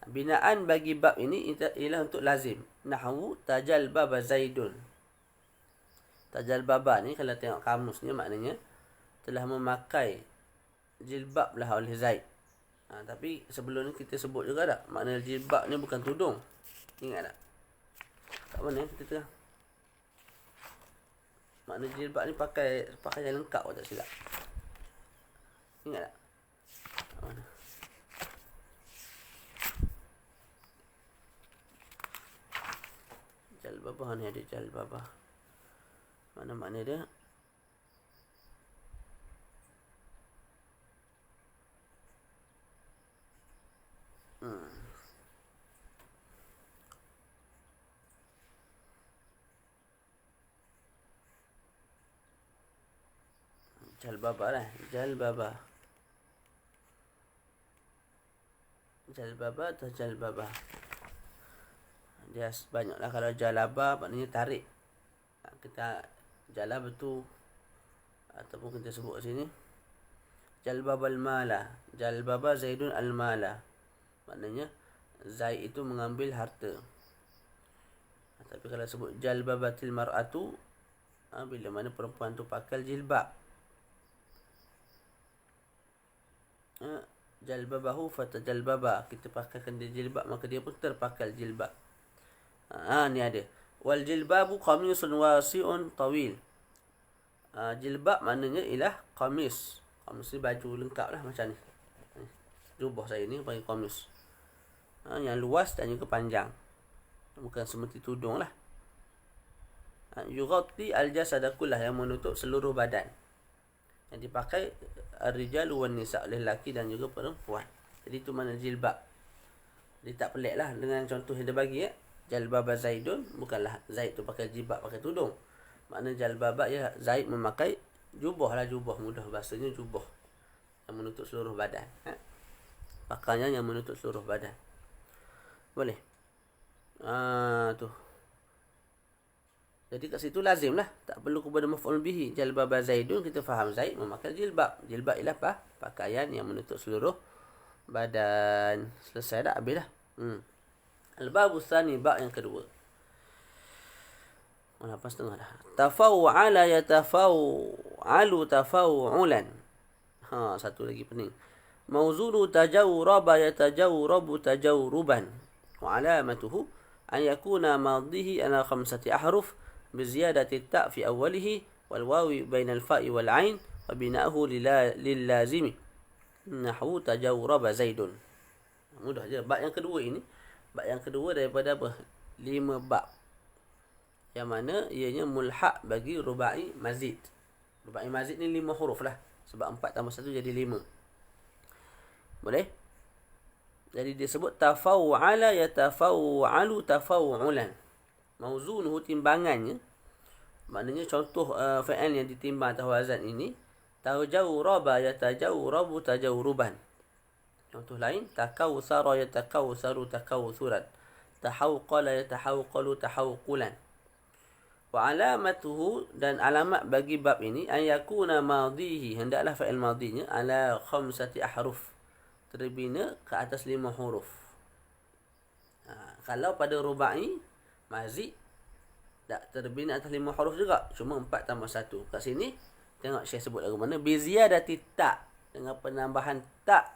Binaan bagi bab ini ialah untuk lazim. Nahwu tajal baba Zaidun. Tajal baba ni kalau tengok kamusnya maknanya telah memakai jilbab lah oleh Zaid. Tapi sebelum ni kita sebut juga tak? Makna jilbab ni bukan tudung. Ingat tak? Kat mana kita tengah? Makna jilbab ni pakai yang lengkap kalau tak silap. Ingat tak? Kat mana? Jalbabah ni ada jalbabah. Mana makna dia? Jalbabah lah. Jalbabah. Jalbabah atau jalbabah. Dia banyak lah. Kalau jalabah maknanya tarik. Kita jalab tu ataupun kita sebut sini jalbabal mala. Jalbabah Zaidun al-mala. Maknanya Zaid itu mengambil harta. Tapi kalau sebut jalbabatil mar'atu, bila mana perempuan tu pakai jilbab. Jalbabahu fatajalbaba. Kita pakaikan dia jilbab maka dia pun terpakai jilbab. Ni ada. Wal jilbabu qamisun wasi'un tawil. Jilbab maknanya ialah qamis. Qamis ni baju lengkap lah macam ni. Jubah saya ni panggil qamis. Yang luas dan juga panjang. Bukan seperti tudung lah. Yughatti al-jasada kullah, yang menutup seluruh badan. Yang dipakai ar-rijalu wan nisa, oleh lelaki dan juga perempuan. Jadi itu makna jilbab. Dia tak pelik lah dengan contoh yang dia bagi ya. Jalbabah Zaidun, bukanlah Zaid tu pakai jilbab, pakai tudung. Makna jalbabah ya Zaid memakai jubah lah, jubah, mudah bahasanya jubah. Yang menutup seluruh badan. Pakaian yang menutup seluruh badan. Boleh. Tu. Jadi kat situ lazim lah. Tak perlu kepada maf'ul bihi. Jalbabah Zaidun, kita faham Zaid memakai jilbab. Jilbab ialah apa? Pakaian yang menutup seluruh badan. Selesai dah, habis dah. Al-babu tsani, bab yang kedua. 8.5 dah. Tafaw'ala yatafaw'alu tafaw'ulan. Satu lagi pening. Mawzulu tajawraba yatajawrabu tajawruban. Wa alamatuhu an yakuna madhihi ala 5 ahruf biziyadati ta' fi awwalihi wal wawi baina al-fa'i wal 'ain wa bina'uhu lil lazimi. Nahwu tajawraba Zaidun. Mudah je. Bab yang kedua ini, bab yang kedua daripada apa? 5 bab. Yang mana ianya mulhaq bagi rubai mazid. Rubai mazid ni 5 huruf lah. Sebab 4 tambah 1 jadi 5. Boleh? Jadi dia sebut tafaw'ala yatafaw'alu tafaw'ulan. Mauzunuhu, timbangannya. Maknanya contoh fa'il yang ditimbang atas wazan ini. Tajawraba yatajawrabu tajawruban. Contoh lain, takawsara yatakawsaru takawsuran. Tahawqala yatahawqalu tahawqulan. Wa alamatuhu, dan alamat bagi bab ini, an yakuna madhihi, hendaklah fa'il madhinya ala 5 ahruf, terbina ke atas 5 huruf. Kalau pada rubai mazid tak terbina atas 5 huruf juga, cuma 4 tambah 1. Kat sini Tengok Syekh sebut lagu mana. Biziyadati ta, dengan penambahan ta,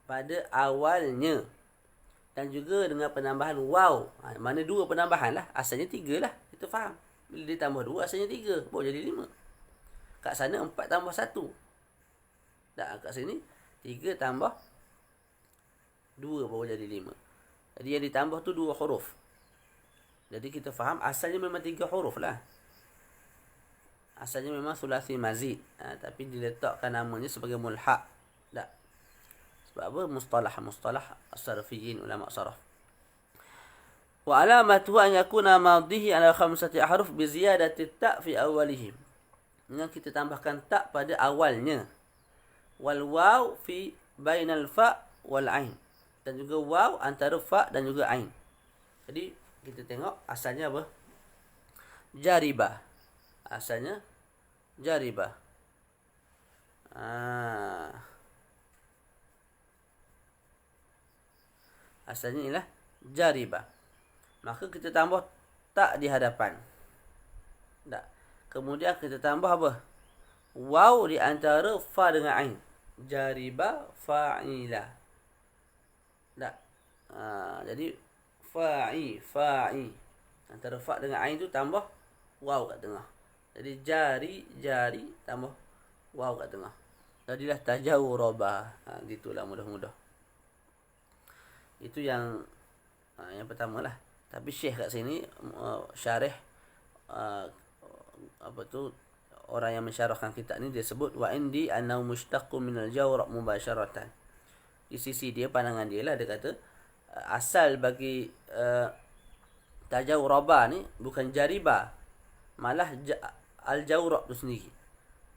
pada awalnya. Dan juga dengan penambahan waw. Mana 2 penambahan lah. Asalnya 3 lah. Kita faham. Bila dia tambah 2, asalnya 3. Baru jadi 5. Kat sana 4 tambah 1. Kat sini 3 tambah 2 baru jadi 5. Jadi yang ditambah tu 2 huruf. Jadi kita faham asalnya memang 3 huruf lah. Asalnya memang sulasi mazid. Tapi diletakkan namanya sebagai mulhaq. Tak. Sebab apa? Mustalah as-sarfiyin, ulama saraf. Wa alamatu an yakuna madhihi ala 5 ahruf bi ziyadati ta fi awwalihim. Dengan kita tambahkan ta pada awalnya. Wal waw fi bainal fa wal ain. Dan juga waw antara fa dan juga ain. Jadi kita tengok asalnya apa? Jaribah. Asalnya jaribah. Asalnya ialah jaribah. Maka kita tambah tak di hadapan. Tak. Kemudian kita tambah apa? Waw di antara fa dengan ain. Jaribah fa'ila. Tak. Jadi fa'i. Antara fa dengan ain tu tambah waw kat tengah. Jadi jari tambah waw kat tengah. Jadilah tajawuraba. Gitulah mudah-mudah. Itu yang pertama lah. Tapi Syekh kat sini syarih orang yang mensyarahkan kitab ni dia sebut wa indi annahu mushtaqqun minal jawra' mubasharatan. Di sisi dia, pandangan dia lah, dia kata asal bagi tajawuraba ni bukan jariba, malah al-jawra' tu sendiri.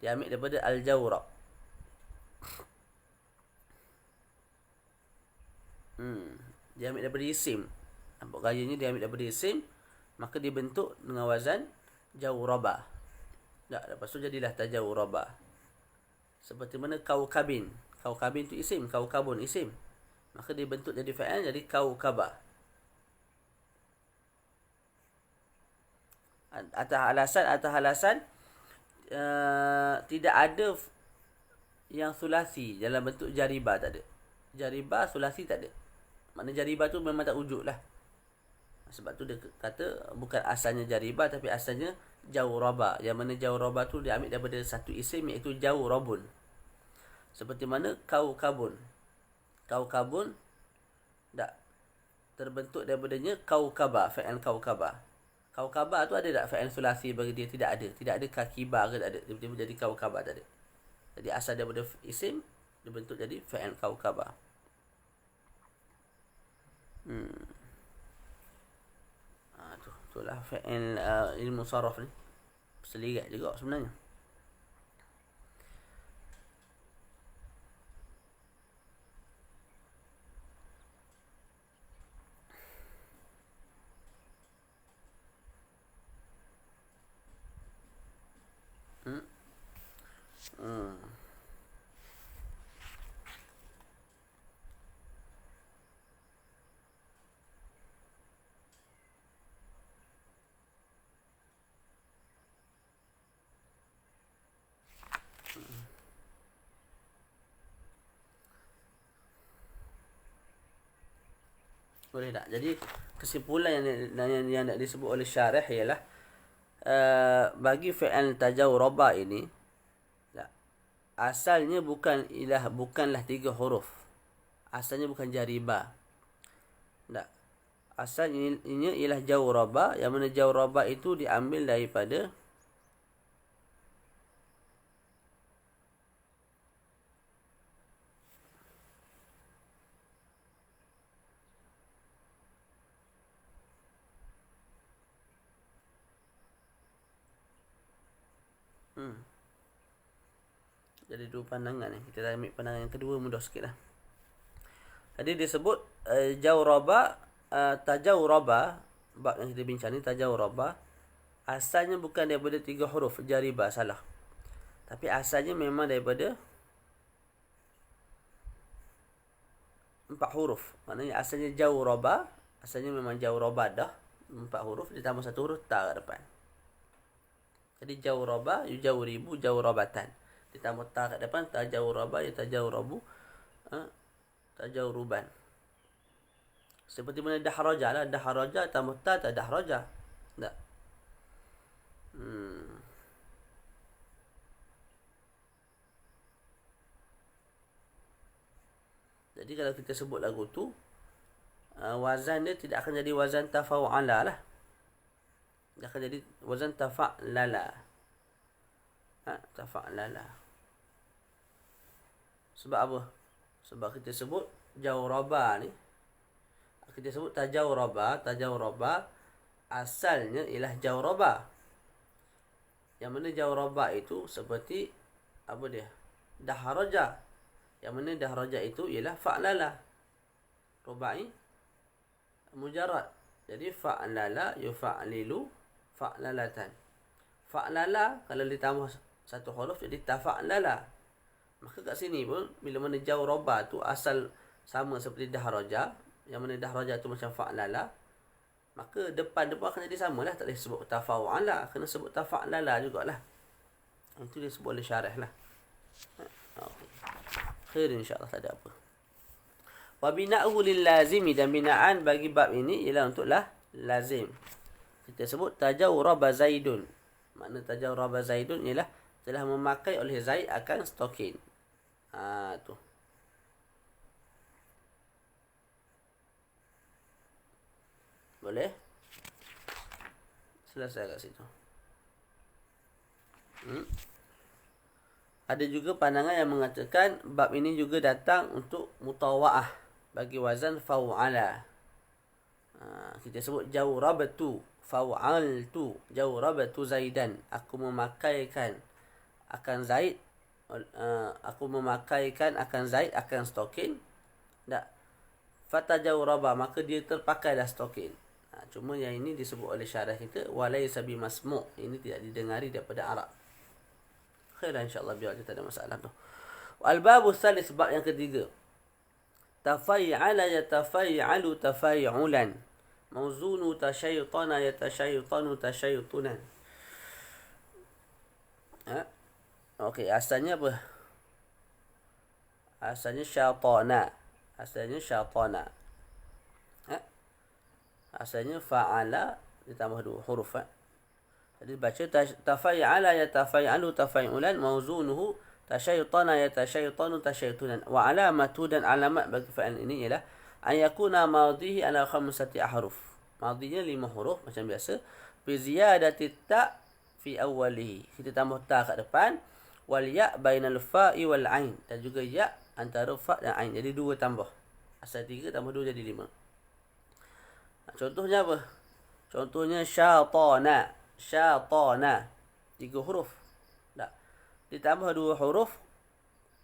Dia ambil daripada al-jawra'. Dia ambil daripada isim. Nampak gayanya dia ambil daripada isim, maka dibentuk dengan wazan jawraba. Lepas tu jadilah tajawuraba. Seperti mana kaukabin. Kaukabin tu isim, kaukabun isim. Maka dibentuk jadi fa'il, jadi kaukaba. Atas alasan tidak ada yang sulasi dalam bentuk jaribah, tak ada. Jaribah sulasi tak ada. Maknanya jaribah tu memang tak wujud lah. Sebab tu dia kata bukan asalnya jaribah, tapi asalnya jawraba. Yang mana jawraba tu dia ambil daripada satu isim, iaitu jawrabun. Seperti mana kaukabun. Kaukabun tak terbentuk daripadanya kaukaba, fa'il kaukaba. Kaukaba tu ada tak fa'il sulasi bagi dia? Tidak ada. Tidak ada kakiba ke, tak ada. Tiba-tiba jadi kaukaba, tak ada. Jadi asal daripada isim dibentuk jadi fa'il kaukaba. Itulah fa'il ilmu saraf ni. Selirat juga sebenarnya. Boleh tak? Jadi kesimpulan yang nak disebut oleh syarih ialah bagi fi'il tajawraba ini asalnya bukanlah 3 huruf. Asalnya bukan jariba. Tak. Asalnya ialah jawraba, yang mana jawraba itu diambil daripada jadi 2 pandangan ni. Kita ambil pandangan yang kedua, mudah sikit lah. Tadi dia sebut jawraba, tajawraba, bab yang kita bincang ni, tajawraba asalnya bukan daripada 3 huruf, jariba, salah. Tapi asalnya memang daripada 4 huruf. Maknanya asalnya jawraba, asalnya memang jawraba dah 4 huruf, ditambah 1 huruf ta kat depan. Jadi jawraba yujawribu jawrabatan. Ditambah ta kat depan, tajawraba yatajawrabu tajawruban. Seperti mana dahraja lah, dahraja tambah ta dahraja. Tak. Jadi kalau kita sebut lagu tu, wazan dia tidak akan jadi wazan tafa'ala lah. Dia akan jadi wazan tafa'lala. Tafa'lala. Sebab apa? Sebab kita sebut jawraba ni. Kita sebut tajawraba asalnya ialah jawraba. Yang mana jawraba itu seperti apa dia? Dahraja. Yang mana dahraja itu ialah fa'lala. Rubai mujarrad. Jadi fa'lala yufa'lilu fa'lalatan. Fa'lala kalau ditambah satu huruf jadi tafa'lala. Maka kat sini pun bila mana jawraba tu asal sama seperti dahraja, yang mana dahraja tu macam fa'lala, maka depan akan jadi samalah, tak boleh sebut tafa'ala, kena sebut tafa'lala jugalah. Itu dia sebut oleh syarah lah. Khair insya-Allah, tak ada apa. Wa bina'uhu lil lazimi, dan binaan bagi bab ini ialah untuk lazim. Kita sebut tajawraba Zaidun. Makna tajawraba Zaidun ialah telah memakai oleh Zaid akan stokin. Tu. Boleh? Selesai kat situ. Ada juga pandangan yang mengatakan bab ini juga datang untuk mutawa'ah bagi wazan fa'ala. Kita sebut jawrabatu fa'altu jawrabatu Zaidan. Aku memakaikan akan Zaid akan stokin. Tak. Fatajawraba, maka dia terpakai dah stokin. Cuma yang ini disebut oleh syarah kita walaysa bimasmu'. Ini tidak didengari daripada Arab. Khairah insya-Allah, biar kita ada masalah tu. Al-babu tsalis, bab yang ketiga. Tafay'ala yatafay'alu tafay'ulan. Mawzunu tashayyutana yatashayyutanu tashayyutunan. Okey, asalnya apa? Asalnya syatana. Asalnya fa'ala ditambah dua huruf. Jadi baca tafay'ala yatafay'alu tafay'ulan, mawzunuhu tashayyutana yatashayyutanu tashayyutunan. Wa alamatu, dan alamat bagi fa'il ini ialah an yakuna madhihi ala khamsati ahruf. Madhinya 5 huruf macam biasa. Bi ziyadati ta fi awwalihi. Kita tambah ta kat depan. Wal ya bainal fa'i wal ain, dan juga ya antara fa dan ain. Jadi 2 tambah. Asal 3 tambah 2 jadi 5. Contohnya apa? Contohnya syatana. 3 huruf. Tak. Ditambah 2 huruf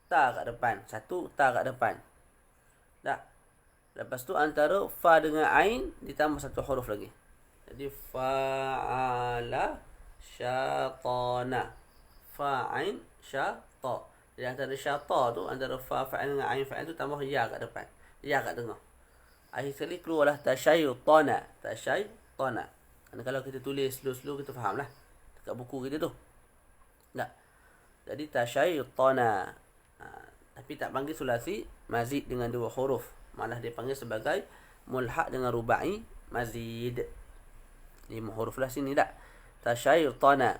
ta kat depan. 1 ta kat depan. Tak. Lepas tu antara fa dengan ain ditambah 1 huruf lagi. Jadi fa'ala syatana. Fa'ain syata. Jadi antara syata tu, antara fa fa'il dengan ain fa'il tu tambah ya kat depan. Ya kat tengah. Akhir sekali keluarlah tashayyutana. Kalau kita tulis slow-slow kita faham lah. Dekat buku kita tu. Tak. Jadi tashayyutana. Tapi tak panggil sulasi mazid dengan 2 huruf. Malah dia panggil sebagai mulhaq dengan rubai mazid. 5 huruf lah sini tak. Tashayyutana.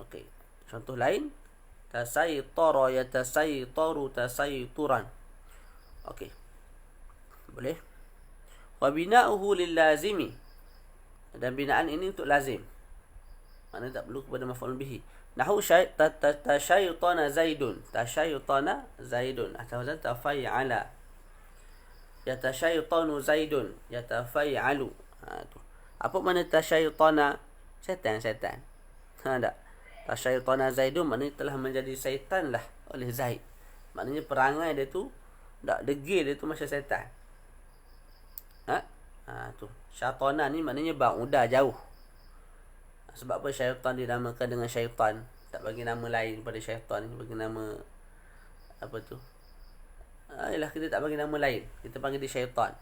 Okey. Contoh lain. Tasayytara yatasayytaru tasayyturan. Okey. Boleh. Wa bina'uhu lil lazimi, dan binaan ini untuk lazim. Maknanya tak perlu kepada maf'ul bihi. Nahu tashayyutana Zaidun. Tashayyutana Zaidun. Atau tafay'ala. Yatashayyutanu Zaidun. Yatafay'alu. Tu. Apa makna tashayyutana? Setan. Tak. Tashayyutana Zaidun maknanya telah menjadi syaitan lah oleh Zaid. Maknanya perangai dia tu, tak, degil dia tu macam syaitan. Tu. Syaitana ni maknanya ba'udah, jauh. Sebab apa syaitan dinamakan dengan syaitan? Tak bagi nama lain pada syaitan, bagi nama apa tu? Ialah kita tak bagi nama lain, kita panggil dia syaitan.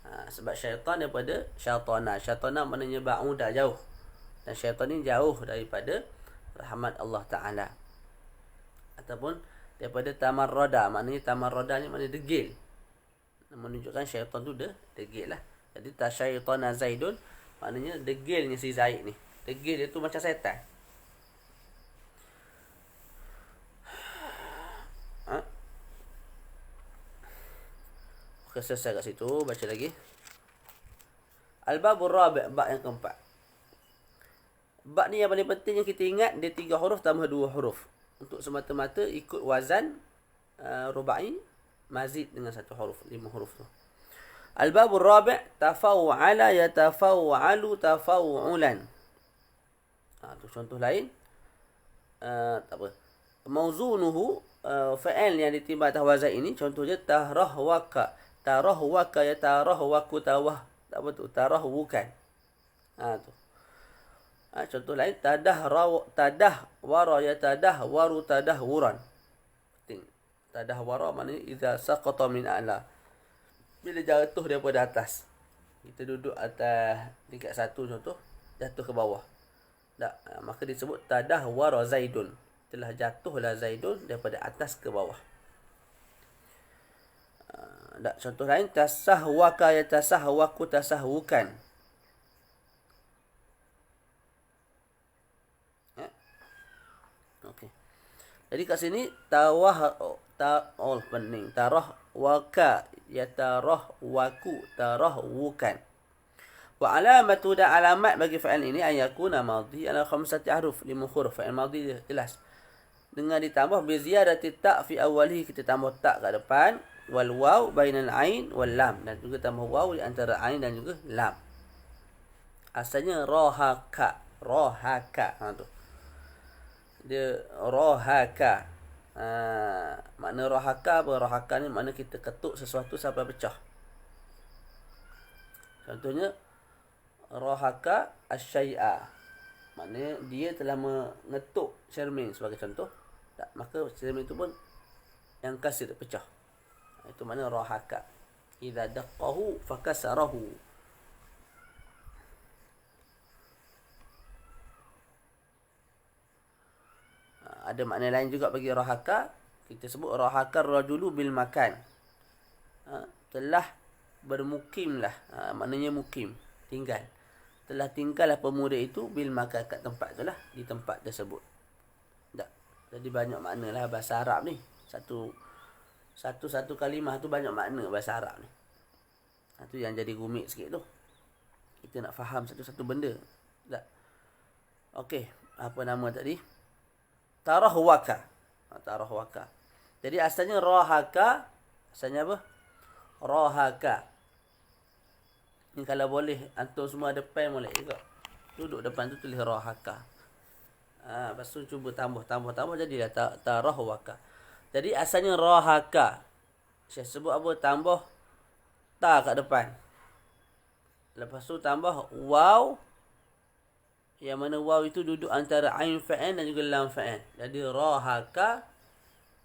Sebab syaitan daripada syaitana. Syaitana maknanya ba'udah, jauh. Dan syaitan ni jauh daripada rahmat Allah Ta'ala. Ataupun daripada tamarrada, maknanya tamarrada ni maknanya degil, menunjukkan syaitan tu degil lah. Jadi tasyaitana Zaidun, maknanya degilnya si Zaid ni. Degil dia tu macam setan. Selesai kat situ. Baca lagi. Al-babur rabi', bab yang keempat. Bab ni yang paling penting yang kita ingat, dia 3 huruf tambah 2 huruf. Untuk semata-mata ikut wazan rubai, mazid dengan 1 huruf, 5 huruf tu. Al-babur rabi', tafaw'ala yatafaw'alu tafaw'ulan. Tu contoh lain. Tak apa. Mauzunuhu, fa'il yang ditimbang atas wazan ini, contohnya tahrahwaka. Tarahwaka yatarahwaku tawah. Tak apa tu? Tarahwukan. Tu. Contoh lain, tadahwara yatadahwaru tadahwuran. Tadahwara maknanya idza saqata min a'la. Bila jatuh daripada atas. Kita duduk atas tingkat 1 contoh, jatuh ke bawah. Tak, maka disebut tadahwara Zaidun. Telah jatuhlah Zaidun daripada atas ke bawah. Tak, contoh lain, tasahwaka yatasahwaku tasahwukan. Okey. Jadi kat sini pening. Tarahwaka yatarahwaku tarahwukan. Wa alamatu, dan alamat bagi fa'il ini ayakuna madhi ala 5 ahruf, 5 huruf. Fa'il madhi jelas. Dengan ditambah bi ziyadati ta' fi awwalihi, kita tambah ta' kat depan, wal waw bainal ain wal lam, dan juga tambah waw di antara ain dan juga lam. Asalnya rohaka. Tu. Dia rohaka. Makna rohaka apa? Rohaka ni makna kita ketuk sesuatu sampai pecah. Contohnya rohaka asyai'a, maknanya dia telah mengetuk cermin sebagai contoh. Tak, maka cermin itu pun yang kasir, pecah. Itu makna rohaka. Idza daqqahu fakasarahu. Ada makna lain juga bagi rohaka. Kita sebut rohaka rajulu bil makan. Telah bermukimlah. Maknanya mukim, tinggal. Telah tinggallah pemuda itu bil makan, kat tempat itulah, di tempat tersebut. Tak. Jadi banyak makna lah bahasa Arab ni. Satu kalimah tu banyak makna bahasa Arab ni. Itu yang jadi rumit sikit tu. Kita nak faham satu-satu benda. Tak. Okey, apa nama tadi? Tarahwaka. Tarahwaka. Jadi asalnya rohaka. Asalnya apa? Rohaka. Ni kalau boleh, antum semua ada pen boleh juga. Duduk depan tu tulis rohaka. Lepas tu cuba tambah, jadilah tarahwaka. Jadi asalnya rohaka. Saya sebut apa? Tambah ta kat depan. Lepas tu tambah waw. Yang mana waw itu duduk antara ain fa'il dan juga lam fa'il. Jadi rohaka.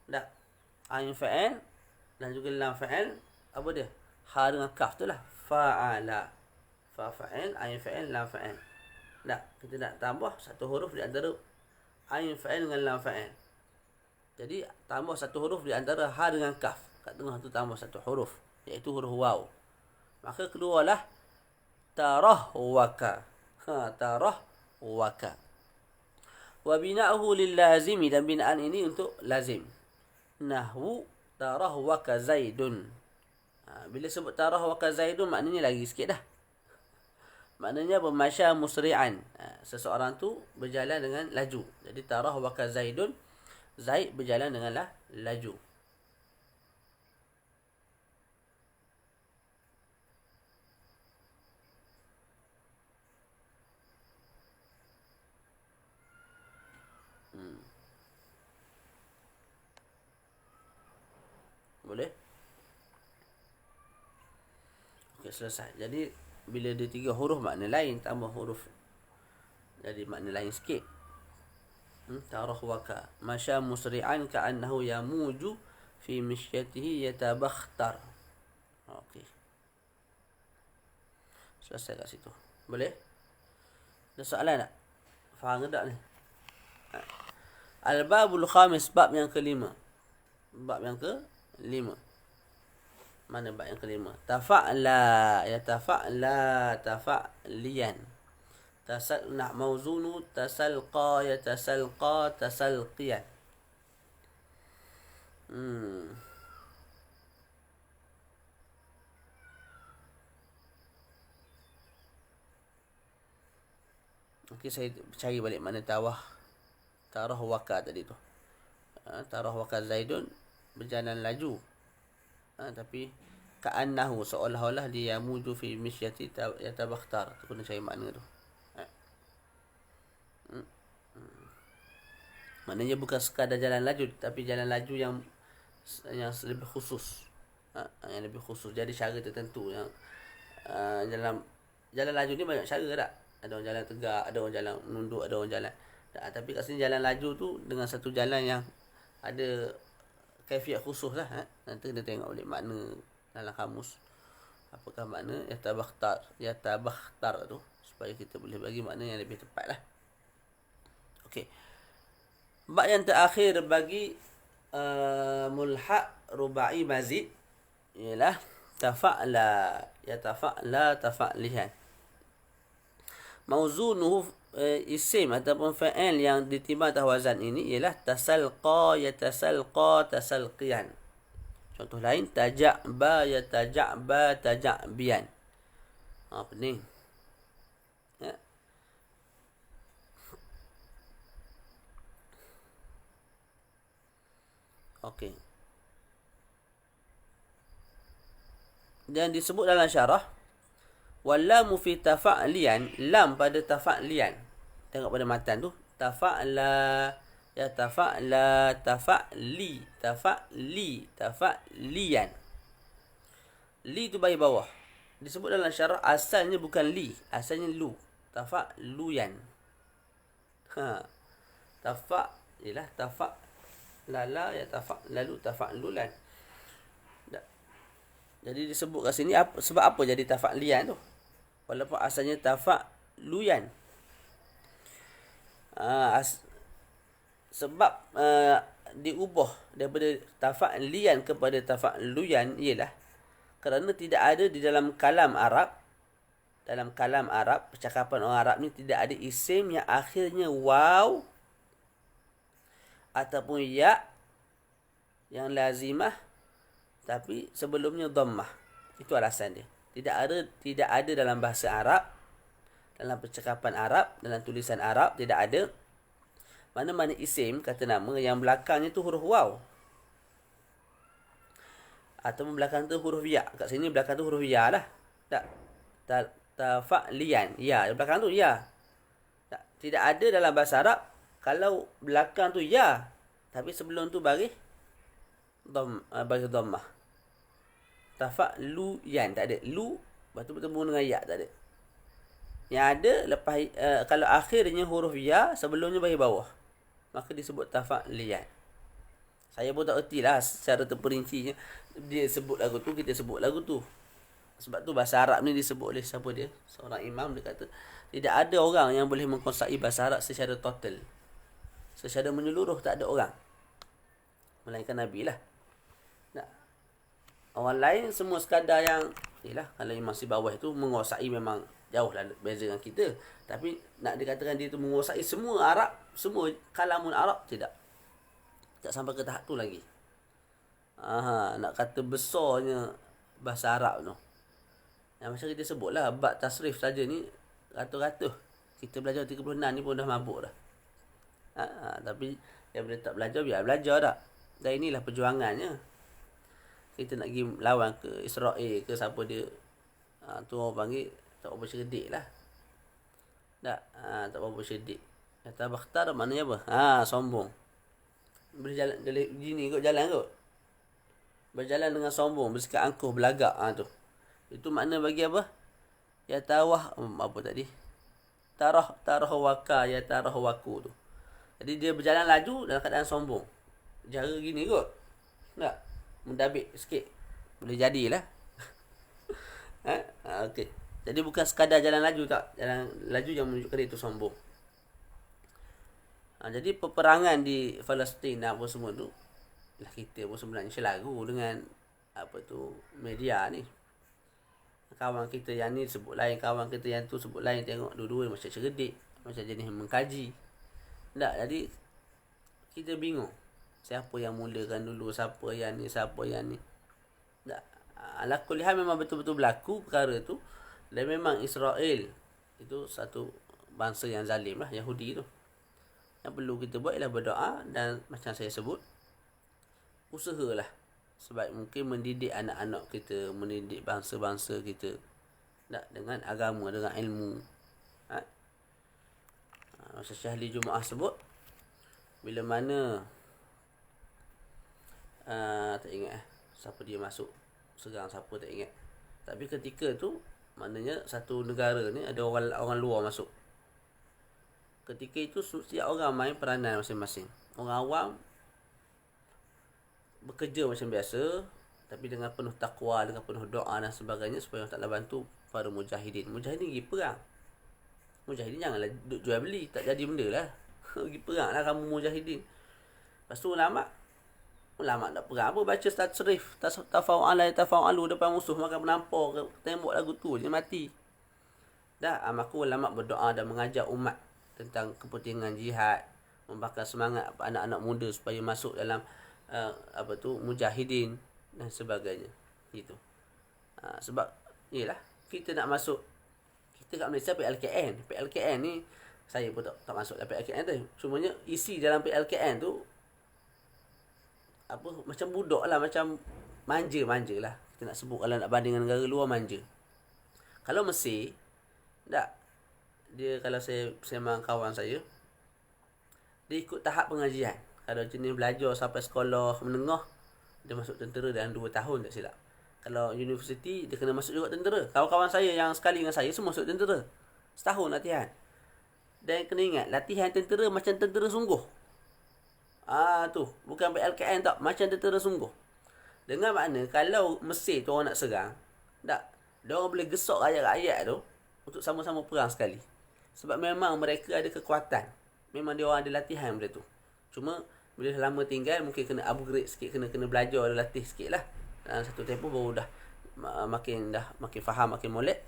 Tak. Ain fa'il dan juga lam fa'il. Apa dia? Ha dengan kaf tu lah. Fa'ala. Fa fa'il, ain fa'il, lam fa'il. Tak. Kita nak tambah 1 huruf di antara ain fa'il dengan lam fa'il. Jadi tambah 1 huruf di antara ha dengan kaf. Kat tengah tu tambah 1 huruf, iaitu huruf waw. Maka keluarlah tarahwaka. Tarahwaka. Wa bina'uhu lil lazimi, dan binaan ini untuk lazim. Nahwu tarahwaka Zaidun. Bila sebut tarahwaka Zaidun, maknanya lagi sikit dah. Maknanya bermasya musri'an. Seseorang tu berjalan dengan laju. Jadi tarahwaka Zaidun, Zaid berjalan dengan laju. Boleh? Okey, selesai. Jadi bila dia 3 huruf, makna lain, tambah huruf jadi makna lain sikit. Tarahwaka masya musri'an ka'annahu yamuju fi mishyatihi yatabakhtar. Okey. Selesai kat situ. Boleh? Ada soalan tak? Faham ke tak ni? Al-babul khamis, bab yang kelima. Bab yang kelima. Mana bab yang kelima? Tafa'la, ya tafa'la, tafa'liyan. Nak mauzunu tasalqa, ya tasalqa, tasalqiyan. Okey, saya cari balik mana tarah waka tadi tu. Tarah waka Zaidun berjalan laju. Tapi ka'annahu, seolah-olah dia yamuju fi misyati yatabakhtar. Tu kena cari makna tu. Maknanya bukan sekadar jalan laju, tapi jalan laju yang lebih khusus. Yang lebih khusus. Jadi cara tertentu yang jalan laju ni banyak cara tak? Ada orang jalan tegak, ada orang jalan menunduk, ada orang jalan. Tapi kat sini jalan laju tu dengan satu jalan yang ada kaifiat khusus lah. Nanti kita tengok balik makna dalam kamus. Apakah makna yatabakhtar tu, supaya kita boleh bagi makna yang lebih tepat lah. Okey. Bab yang terakhir bagi mulhaq rubai mazid ialah tafa'la, yatafa'la, tafa'lihan. Mauzunuhu isim ataupun fa'il yang ditimbang atas wazan ini ialah tasalqa, yatasalqa, tasalqiyan. Contoh lain, taja'ba, yataja'ba, taja'biyan. Pening. Ya. Okey. Dan disebut dalam syarah, wallamu fi tafa'liyan, lam pada tafa'liyan. Tengok pada matan tu, tafa'la, ya tafa'la, tafa'li, tafa'liyan. Li tu bagi bawah. Disebut dalam syarah asalnya bukan li, asalnya lu. Tafa'luyan. Ialah tafa'lala, ya tafa'lalu, tafa'lulan. Jadi disebut kat sini sebab apa jadi tafa'liyan tu? Walaupun asalnya tafa'luyan. Sebab diubah daripada tafa'liyan kepada tafa'luyan ialah kerana tidak ada di dalam kalam Arab, percakapan orang Arab ni tidak ada isim yang akhirnya waw ataupun ya yang lazimah tapi sebelumnya dhammah. Itu alasan dia. Tidak ada dalam bahasa Arab, dalam percakapan Arab, dalam tulisan Arab tidak ada mana-mana isim kata nama yang belakangnya tu huruf waw atau belakang tu huruf ya. Kat sini belakang tu huruf ya lah. Tak. Tafa'liyan. Ya, belakang tu ya. Tak. Tidak ada dalam bahasa Arab kalau belakang tu ya tapi sebelum tu bagi dhammah. Tafa'luyan tak ada. Lu betul-betul dengan ya tak ada. Yang ada lepas kalau akhirnya huruf ya sebelumnya bagi bawah, maka disebut tafa'liyan. Saya pun tak erti lah secara terperincinya. Dia sebut lagu tu, kita sebut lagu tu. Sebab tu bahasa Arab ni disebut oleh siapa dia? Seorang imam dia kata tidak ada orang yang boleh menguasai bahasa Arab secara total, secara menyeluruh. Tak ada orang melainkan Nabi lah. Orang lain semua sekadar yang kalau Imam Sibawah itu menguasai, memang jauh lah beza dengan kita. Tapi nak dikatakan dia tu menguasai semua Arab, semua kalamun Arab, tidak. Tak sampai ke tahap tu lagi. Nak kata besarnya bahasa Arab tu. Yang macam kita sebut lah, bab tasrif saja ni ratus-ratus. Kita belajar 36 ni pun dah mabuk dah. Tapi yang boleh tak belajar, biar belajar tak. Dan inilah perjuangannya. Kita nak pergi lawan ke Israel ke siapa dia, tu orang panggil tak apa cerdik lah. Tak apa cerdik. Kata bakhtar maknanya apa? Sombong. Boleh jalan gini kot, jalan kot. Berjalan dengan sombong, bersikap angkuh, belagak. Tu. Itu makna bagi apa? Ya tawah apa tadi? Tarah waka, ya tarah waku tu. Jadi dia berjalan laju dalam keadaan sombong. Cara gini kot. Tak? Mendabik sikit. Boleh jadilah. Okey. Jadi bukan sekadar jalan laju tak. Jalan laju yang menunjukkan itu sombong. Jadi peperangan di Palestin apa semua tu, lah kita pun sebenarnya selaru dengan media ni. Kawan kita yang ni sebut lain, kawan kita yang tu sebut lain. Tengok dua-dua macam cerdik, macam jenis mengkaji. Tak, jadi kita bingung siapa yang mulakan dulu, siapa yang ni. Tak, ala kulli hal memang betul-betul berlaku perkara tu. Dan memang Israel itu satu bangsa yang zalim lah, Yahudi tu. Yang perlu kita buat ialah berdoa dan macam saya sebut, usahalah sebaik mungkin mendidik anak-anak kita, mendidik bangsa-bangsa kita dengan agama, dengan ilmu. Masa Syahli Jumaah sebut, bila mana tak ingat siapa dia masuk serang siapa, tak ingat. Tapi ketika tu maknanya satu negara ni ada orang luar masuk. Ketika itu setiap orang main peranan masing-masing. Orang awam bekerja macam biasa, tapi dengan penuh takwa, dengan penuh doa dan sebagainya, supaya Allah Ta'ala bantu para mujahidin. Mujahidin pergi perang. Mujahidin janganlah duduk jual beli, tak jadi benda lah. Pergi perang lah kamu mujahidin. Lepas tu ulama tak perang apa, baca tasrif, tafa'alu depan musuh, maka menampar, tembok lagu tu dia mati. Maka ulama berdoa dan mengajak umat tentang kepentingan jihad, membakar semangat anak-anak muda supaya masuk dalam mujahidin dan sebagainya. Gitu. Sebab yalah, kita nak masuk, kita kat Malaysia PLKN. PLKN ni saya pun tak masuk dalam PLKN tu. Cumanya isi dalam PLKN tu macam budak lah, macam manja lah. Kita nak sebut, kalau nak banding dengan negara luar, manja. Kalau Mesir, tak, dia kalau saya sembang kawan saya, dia ikut tahap pengajian. Kalau jenis belajar sampai sekolah menengah, dia masuk tentera dalam 2 tahun tak silap. Kalau universiti, dia kena masuk juga tentera. Kawan-kawan saya yang sekali dengan saya semua masuk tentera. Setahun latihan. Dan kena ingat, latihan tentera macam tentera sungguh. Tu bukan PLKN tak, macam tentera sungguh. Dengan makna kalau Mesir tu orang nak serang, tak, dia orang boleh gesok rakyat-rakyat tu untuk sama-sama perang sekali. Sebab memang mereka ada kekuatan. Memang dia orang ada latihan benda tu. Cuma bila lama tinggal, mungkin kena upgrade sikit, kena belajar, ada latih sikit lah. Dalam satu tempoh baru makin faham, makin molek,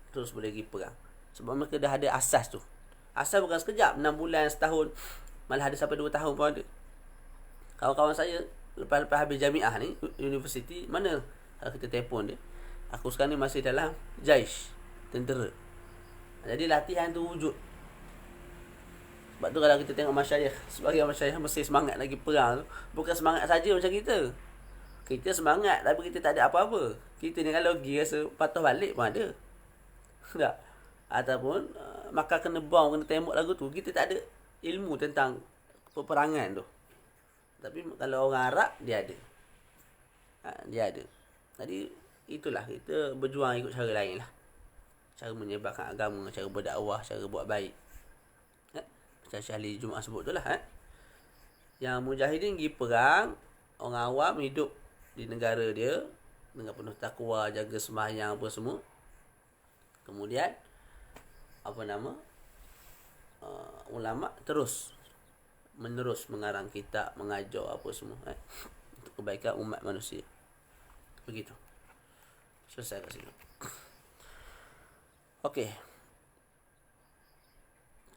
terus boleh pergi perang. Sebab mereka dah ada asas tu. Asas bukan sekejap, 6 bulan, setahun, malah ada sampai 2 tahun pun ada. Kawan-kawan saya lepas habis jamiah ni, universiti, mana kita telefon dia, aku sekarang ni masih dalam Jaish, tentera. Jadi latihan tu wujud. Sebab tu kalau kita tengok masyayikh, sebagai masyayikh mesti semangat lagi perang tu, bukan semangat saja macam kita. Kita semangat tapi kita tak ada apa-apa. Kita ni kalau pergi rasa patah balik pun ada. Tak? Ataupun maka kena bom, kena tembak lagu tu, kita tak ada ilmu tentang peperangan tu. Tapi kalau orang Arab, dia ada. Dia ada. Jadi itulah, kita berjuang ikut cara lain lah. Cara menyebarkan agama, cara berdakwah, cara buat baik. Macam Syahli Jumaah sebut tu lah. Yang mujahidin pergi perang, orang awam hidup di negara dia dengan penuh takwa, jaga sembahyang apa semua. Kemudian ulama menerus mengarang kitab, mengajar apa semua untuk kebaikan umat manusia. Begitu. Selesai kat sini. Okey.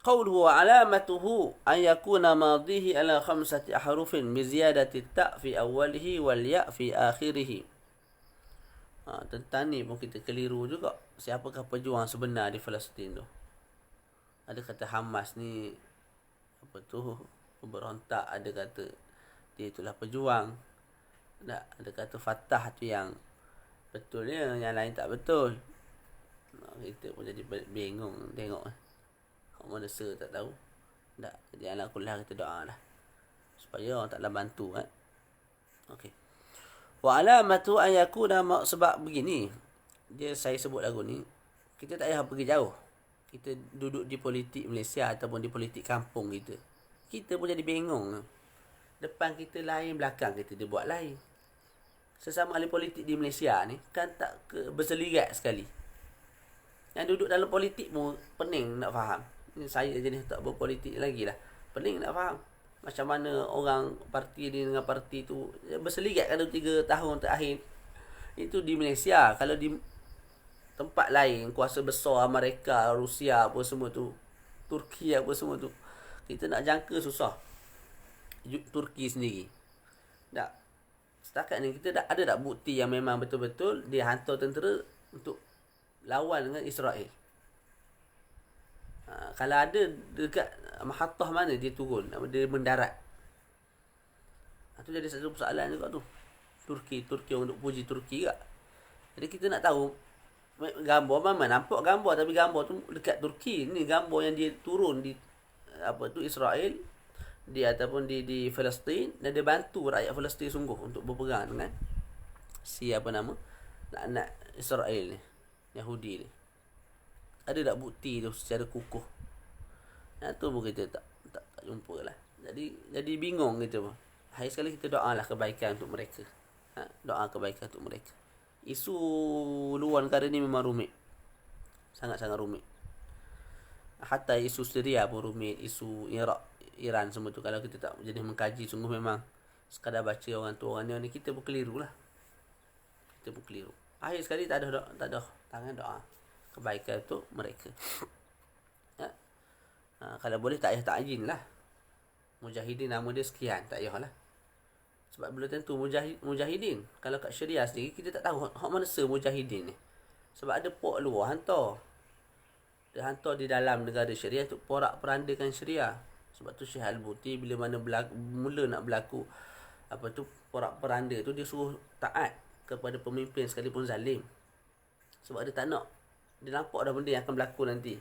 Qawluhu wa alamatuhu an yakuna madihi ala 5 ahrufin bi ziyadati ta' fi awwalihi wal ya' fi akhirih. Tentang ni pun kita keliru juga. Siapakah pejuang sebenar di Palestin tu? Ada kata Hamas ni pemberontak, ada kata dia itulah pejuang. Ada kata Fatah tu yang betulnya, yang lain tak betul. Kita pun jadi bingung tengok. Mana tak tahu. Jadi ala kullah kita doa lah supaya Allah Ta'ala bantu. Okey. Wa alamatu an yakuna, sebab begini. Saya sebut lagu ni, kita tak payah pergi jauh. Kita duduk di politik Malaysia ataupun di politik kampung kita. Kita pun jadi bingung. Depan kita lain, belakang kita dia buat lain. Sesama ahli politik di Malaysia ni kan tak berselirat sekali. Yang duduk dalam politik pun pening nak faham. Saya jenis tak berpolitik lagi lah. Pening nak faham macam mana orang parti ni dengan parti tu berseligat kalau 3 tahun terakhir. Itu di Malaysia. Kalau di tempat lain, kuasa besar Amerika, Rusia apa semua tu, Turki apa semua tu, kita nak jangka susah. Turki sendiri tak, setakat ni kita ada tak bukti yang memang betul-betul dia hantar tentera untuk lawan dengan Israel? Kalau ada, dekat Mahathah mana dia turun, dia mendarat? Itu jadi satu persoalan juga tu. Turki orang duk puji Turki juga. Jadi kita nak tahu gambar memang nampak gambar, tapi gambar tu dekat Turki. Ni gambar yang dia turun di Israel, dia ataupun di Palestin, dan dia bantu rakyat Palestin sungguh untuk berperang dengan si nak Israel ni, Yahudi ni. Ada tak bukti tu secara kukuh? Tu pun kita tak jumpa lah. Jadi bingung kita pun. Hari sekali kita doalah kebaikan untuk mereka. Doa kebaikan untuk mereka. Isu luar negara ni memang rumit. Sangat-sangat rumit. Hatta isu Syria pun rumit. Isu Iran semua tu. Kalau kita tak jadi mengkaji, sungguh memang sekadar baca orang tu orang ni, kita pun keliru lah. Kita pun keliru. Akhir sekali tak ada tangan doa kebaikan untuk mereka. Kalau boleh tak payah ta'yin lah. Mujahidin nama dia sekian, tak payah lah. Sebab belum tentu mujahidin. Kalau kat Syariah sendiri, kita tak tahu hak mana mujahidin ni. Sebab ada pok luar hantar. Dia hantar di dalam negara Syariah untuk porak perandakan Syariah. Sebab tu Syekh Al-Buti bila mana mula nak berlaku porak peranda tu, dia suruh taat kepada pemimpin sekalipun zalim. Sebab dia tak nak, dia nampak dah benda yang akan berlaku nanti.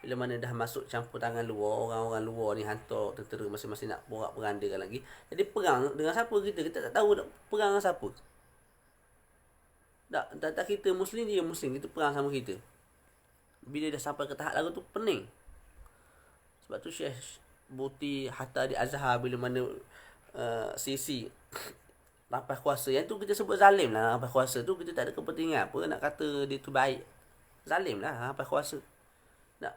Bila mana dah masuk campur tangan luar, orang-orang luar ni hantar tentera masing-masing nak porak perandakan lagi. Jadi perang dengan siapa kita tak tahu nak perang dengan siapa. Tak kita Muslim, dia Muslim, kita perang sama kita. Bila dah sampai ke tahap lagu tu, pening. Sebab tu Syekh Buti hatta di Azhar, bila mana Sisi rampas kuasa, yang tu kita sebut zalim lah. Rampas kuasa tu kita tak ada kepentingan apa nak kata dia tu baik. Zalim lah rampas kuasa.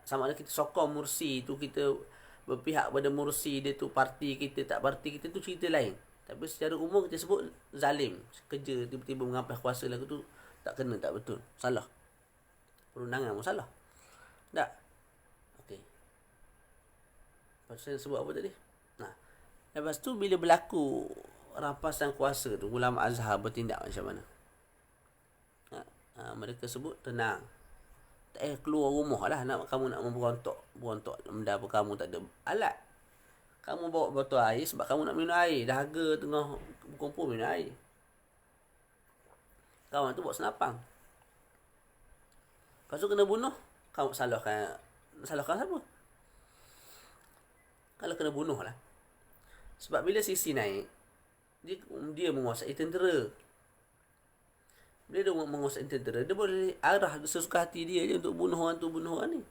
Sama ada kita sokong Mursi tu, kita berpihak pada Mursi, dia tu parti kita, tak parti kita, tu cerita lain. Tapi secara umum kita sebut zalim. Kerja tiba-tiba mengampas kuasa lagu tu tak kena, tak betul, salah. Perundangan pun salah. Tak? Okey. Pasal saya sebut apa tadi? Lepas tu bila berlaku rampasan kuasa tu, ulama Azhar bertindak macam mana? Mereka sebut tenang. Keluar rumah lah, kamu nak berontak benda apa, kamu tak ada alat. Kamu bawa botol air sebab kamu nak minum air, dahaga tengah berkumpul minum air. Kawan tu bawa senapang, lepas tu kena bunuh. Kamu salahkan siapa? Kalau kena bunuh lah. Sebab bila Sisi naik, dia menguasai tentera. Bila dia menguasai tentera, dia boleh arah sesuka hati dia je untuk bunuh orang ni.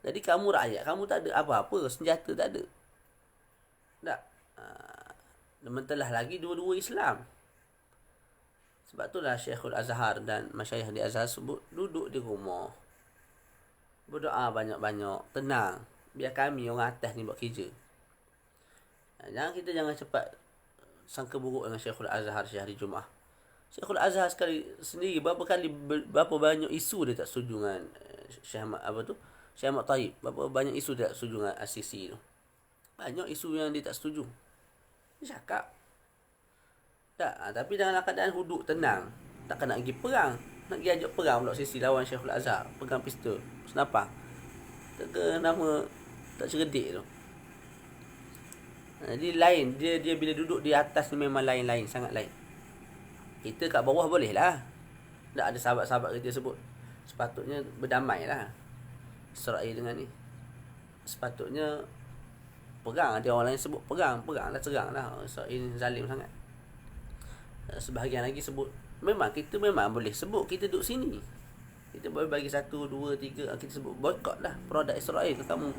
Jadi kamu rakyat, kamu tak ada apa-apa, senjata tak ada. Tak. Mentelah lagi dua-dua Islam. Sebab itulah Syekhul Azhar dan masyayikh di Azhar sebut, duduk di rumah, berdoa banyak-banyak, tenang. Biar kami orang atas ni buat kerja. Jangan cepat sangka buruk dengan Syekhul Azhar Syekh hari Jumaah. Syekhul Azhar sendiri berapa banyak isu dia tak setuju dengan Syekh Ahmad Taib. Berapa banyak isu dia tak setuju dengan As-Sisi tu. Banyak isu yang dia tak setuju. Dia cakap. Tak, tapi dalam keadaan duduk tenang, takkan nak pergi perang. Nak pergi ajak perang pula Sisi lawan Syekhul Azhar, pegang pistol, senapang. Tak ke nama tak cerdik tu. Jadi lain, dia bila duduk di atas ni memang lain, sangat lain. Kita kat bawah boleh lah. Tak ada sahabat-sahabat kita sebut, sepatutnya berdamai lah Israel dengan ni. Sepatutnya perang. Ada orang lain sebut perang lah, serang lah. Israel ni zalim sangat. Sebahagian lagi sebut, kita memang boleh sebut kita duduk sini. Kita boleh bagi 1, 2, 3, kita sebut boykot lah produk Israel ke kamu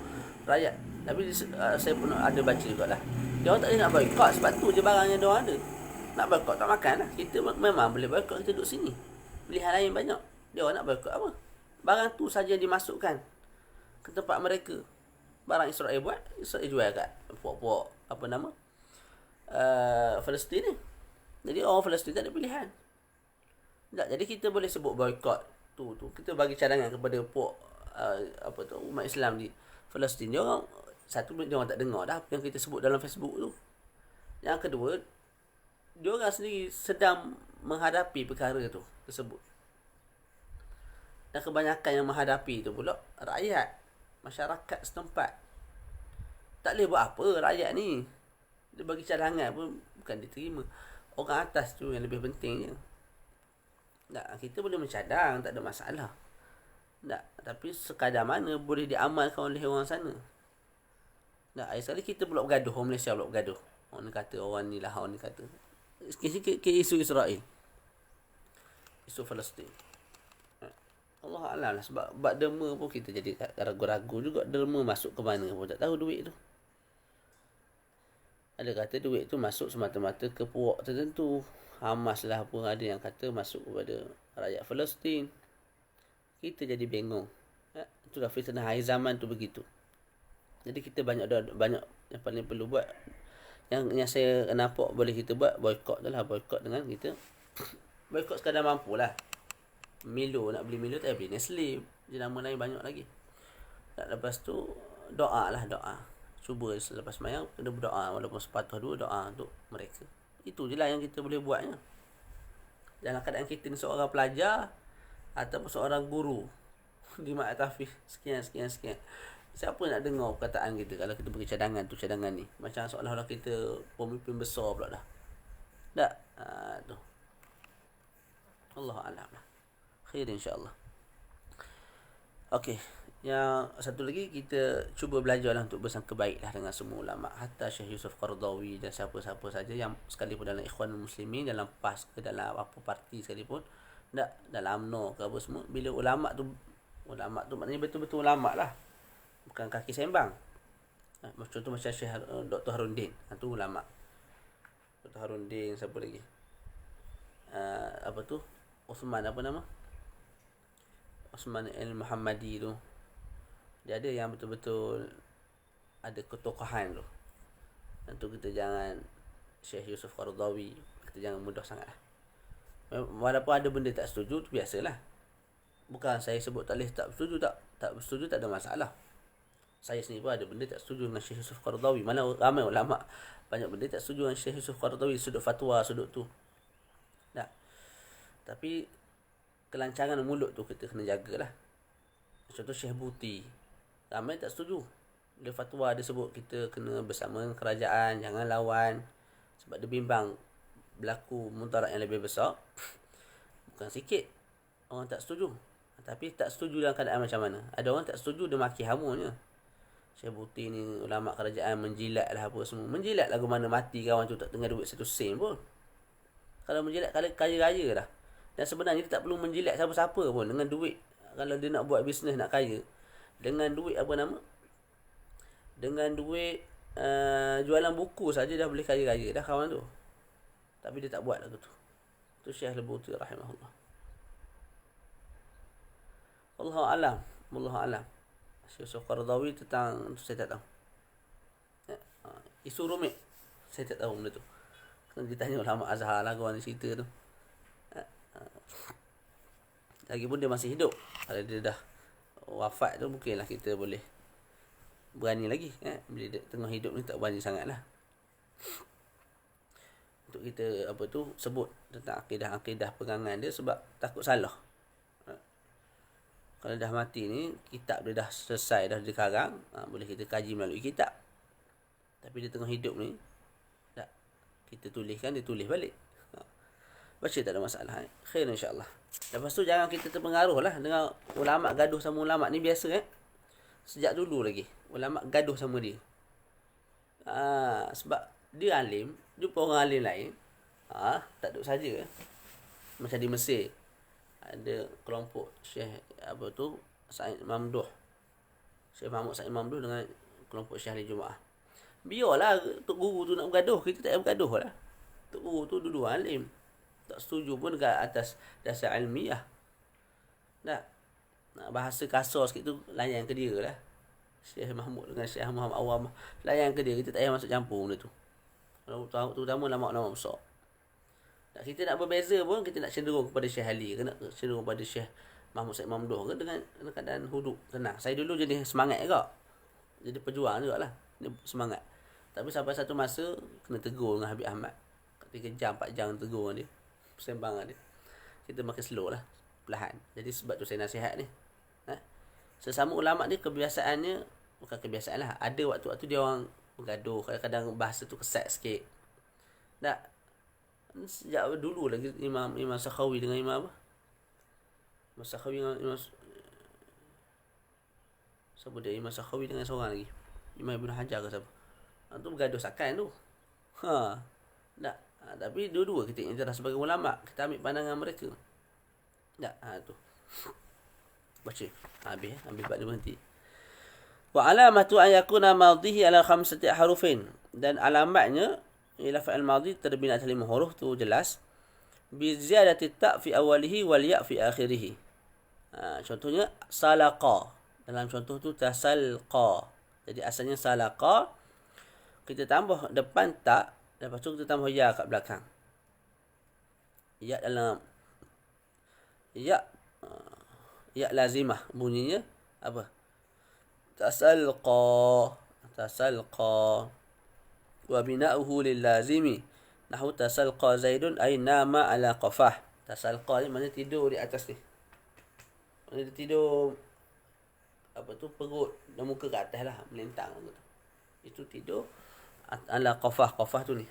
rakyat. Tapi saya pun ada baca jugalah, dia orang tak boleh nak boykot, sebab tu je barang yang dia orang ada. Nak boykot tak makan lah. Kita memang boleh boykot, kita duduk sini. Pilihan lain banyak. Dia orang nak boykot apa? Barang tu saja yang dimasukkan ke tempat mereka. Barang Israel buat, Israel jual kat puak-puak apa nama Palestin ni. Jadi orang Palestin tak ada pilihan. Tak, jadi kita boleh sebut boycott tu. Kita bagi cadangan kepada puak umat Islam di Palestin. Dia orang satu, dia orang tak dengar dah apa yang kita sebut dalam Facebook tu. Yang kedua, dia orang sendiri sedang menghadapi perkara tu tersebut. Dan kebanyakan yang menghadapi tu pula rakyat, masyarakat setempat. Tak boleh buat apa rakyat ni. Dia bagi cadangan pun bukan diterima. Orang atas tu yang lebih penting je. Tak, kita boleh mencadang, tak ada masalah. Tak, tapi sekadar mana boleh diamalkan oleh orang sana. Tak, sekali kita pula bergaduh, orang Malaysia pula bergaduh. Orang ni kata, orang ni lah, orang ni kata. Ke isu Israel, isu Palestin. Allah Alam lah. Sebab derma pun kita jadi ragu-ragu juga. Derma masuk ke mana pun tak tahu duit tu. Ada kata duit tu masuk semata-mata ke puak tertentu. Hamas lah pun ada yang kata masuk kepada rakyat Palestin. Kita jadi bengong. Itulah fitnah akhir zaman tu begitu. Jadi kita banyak yang paling perlu buat. Yang saya nampak boleh kita buat, boycott tu lah. Boycott dengan kita boycott sekadar mampu lah. Milo, nak beli Milo tak beli Nestle. Jenama lain banyak lagi. Dan lepas tu doa lah, doa. Cuba selepas mayang kena berdoa, walaupun sepatah dua doa untuk mereka. Itu je lah yang kita boleh buatnya. Dalam keadaan kita ni seorang pelajar ataupun seorang guru di Mat Tafiz, sekian. Siapa nak dengar perkataan kita kalau kita beri cadangan ni? Macam seolah-olah kita pemimpin besar pula dah. Tak? Tu. Allah Alam lah. Khair insyaAllah. Okey. Yang satu lagi, kita cuba belajarlah untuk bersangka baiklah dengan semua ulama, hatta Syekh Yusuf Qaradawi dan siapa-siapa saja yang sekalipun dalam Ikhwanul Muslimin, dalam PAS ke dalam apa parti sekalipun, tak dalam UMNO ke apa semua, bila ulama tu maknanya betul-betul ulama lah, bukan kaki sembang. Contoh macam Syekh Dr. Haruddin, tu ulama. Dr. Haruddin, siapa lagi? Osman Al-Muhammadi tu. Dia ada yang betul-betul ada ketokohan tu. Tentu kita jangan Syekh Yusuf Qaradawi, kita jangan mudah sangat lah. Walaupun ada benda tak setuju, tu biasalah. Bukan saya sebut tak boleh tak setuju, tak setuju tak ada masalah. Saya sendiri pun ada benda tak setuju dengan Syekh Yusuf Qaradawi. Mana ramai ulama banyak benda tak setuju dengan Syekh Yusuf Qaradawi, sudut fatwa, sudut tu. Tak. Tapi kelancaran mulut tu kita kena jagalah. Contoh Syekh Buti, ramai tak setuju. Dia fatwa, dia sebut kita kena bersama kerajaan, jangan lawan. Sebab dia bimbang berlaku mudarat yang lebih besar. Bukan sikit orang tak setuju. Tapi tak setuju dalam keadaan macam mana? Ada orang tak setuju, dia maki hamunya. Syekh Buti ni ulama kerajaan, menjilat lah apa semua. Menjilat lagu mana mati kawan tu tak tengah duit 1 sen pun. Kalau menjilat kaya-kaya dah. Dan sebenarnya dia tak perlu menjilat siapa-siapa pun dengan duit. Kalau dia nak buat bisnes, nak kaya, dengan duit dengan duit jualan buku saja dah boleh kaya-kaya dah kawan tu. Tapi dia tak buat lagu tu. Tu Syekh Al-Buti rahimahullah. Wallahu alam. Syekh Yusuf Qaradawi tentang tu saya tak tahu. Isu rumit saya tak tahu benda tu. Kena ditanya ulama Azhar lah kawan cerita tu. Lagipun dia masih hidup. Kalau dia dah wafat tu, mungkinlah kita boleh berani lagi. Bila dia tengah hidup ni tak berani sangat lah. Untuk kita sebut tentang akidah pegangan dia, sebab takut salah. Kalau dah mati ni, kitab dia dah selesai, dah dikarang, boleh kita kaji melalui kitab. Tapi dia tengah hidup ni, tak, kita tuliskan, dia tulis balik. Baca tak ada masalah. Khair insyaAllah. Lepas tu jangan kita terpengaruh lah dengan ulama gaduh sama ulama ni, biasa sejak dulu lagi ulama gaduh sama dia. Sebab dia alim, jumpa orang alim lain, tak duduk saja. Macam di Mesir ada kelompok Syekh Said Mamduh, Syekh Mahmud Said Mamduh dengan kelompok Syekh Ahli Jumaah. Biarlah Tok Guru tu nak bergaduh, kita tak payah bergaduh lah. Tok Guru tu dulu alim, tak setuju pun dekat atas dasar ilmiah. Tak. Bahasa kasar sikit tu layan ke dia lah. Syekh Mahmud dengan Syekh Muhammad Awam layan ke dia, kita tak payah masuk campur benda tu. Terutama lama-lama besar. Kita nak berbeza pun, kita nak cenderung kepada Syekh Ali ke, nak cenderung kepada Syekh Mahmud Said Mamduh ke, dengan keadaan huduk tenang. Saya dulu jenis semangat juga, jadi pejuang juga lah, semangat. Tapi sampai satu masa kena tegur dengan Habib Ahmad, 3 jam 4 jam tegur dengan dia, sembang dengan dia, kita makin slow lah, perlahan. Jadi sebab tu saya nasihat ni, sesama ulama ni kebiasaannya, bukan kebiasaan lah, ada waktu-waktu dia orang bergaduh, kadang-kadang bahasa tu kesat sikit. Tak, sejak dulu lagi Imam Sakhawi dengan Imam apa? Imam Sakhawi dengan Imam siapa dia? Imam Sakhawi dengan seorang lagi, Imam Ibn Hajar ke siapa? Tu bergaduh sakan tu. Tak. Tapi dua-dua kita ingatlah sebagai ulama, kita ambil pandangan mereka. Tak. Tu. Baca. Habis bab dia berhenti. Wa alamatu an yakuna madhihi ala 5 harufin, dan alamatnya ialah fa'il madhi terbina atas 5 huruf tu jelas. Bi ziyadati ta' fi awalihi wal ya' fi akhirih. Contohnya salaqa. Dalam contoh tu tasalqa. Jadi asalnya salaqa, kita tambah depan ta, lepas tu kita tambah ya kat belakang. Ya dalam ya lazimah bunyinya apa? Tasalqa wa bina'uhu lil lazimi nahwu tasalqa zaidun ay nama ala qafah. Tasalqa ni maknanya tidur di atas ni, maknanya dia tidur apa tu, perut dan muka ke atas lah, melintang gitu. Itu tidur ala qafah tu ni,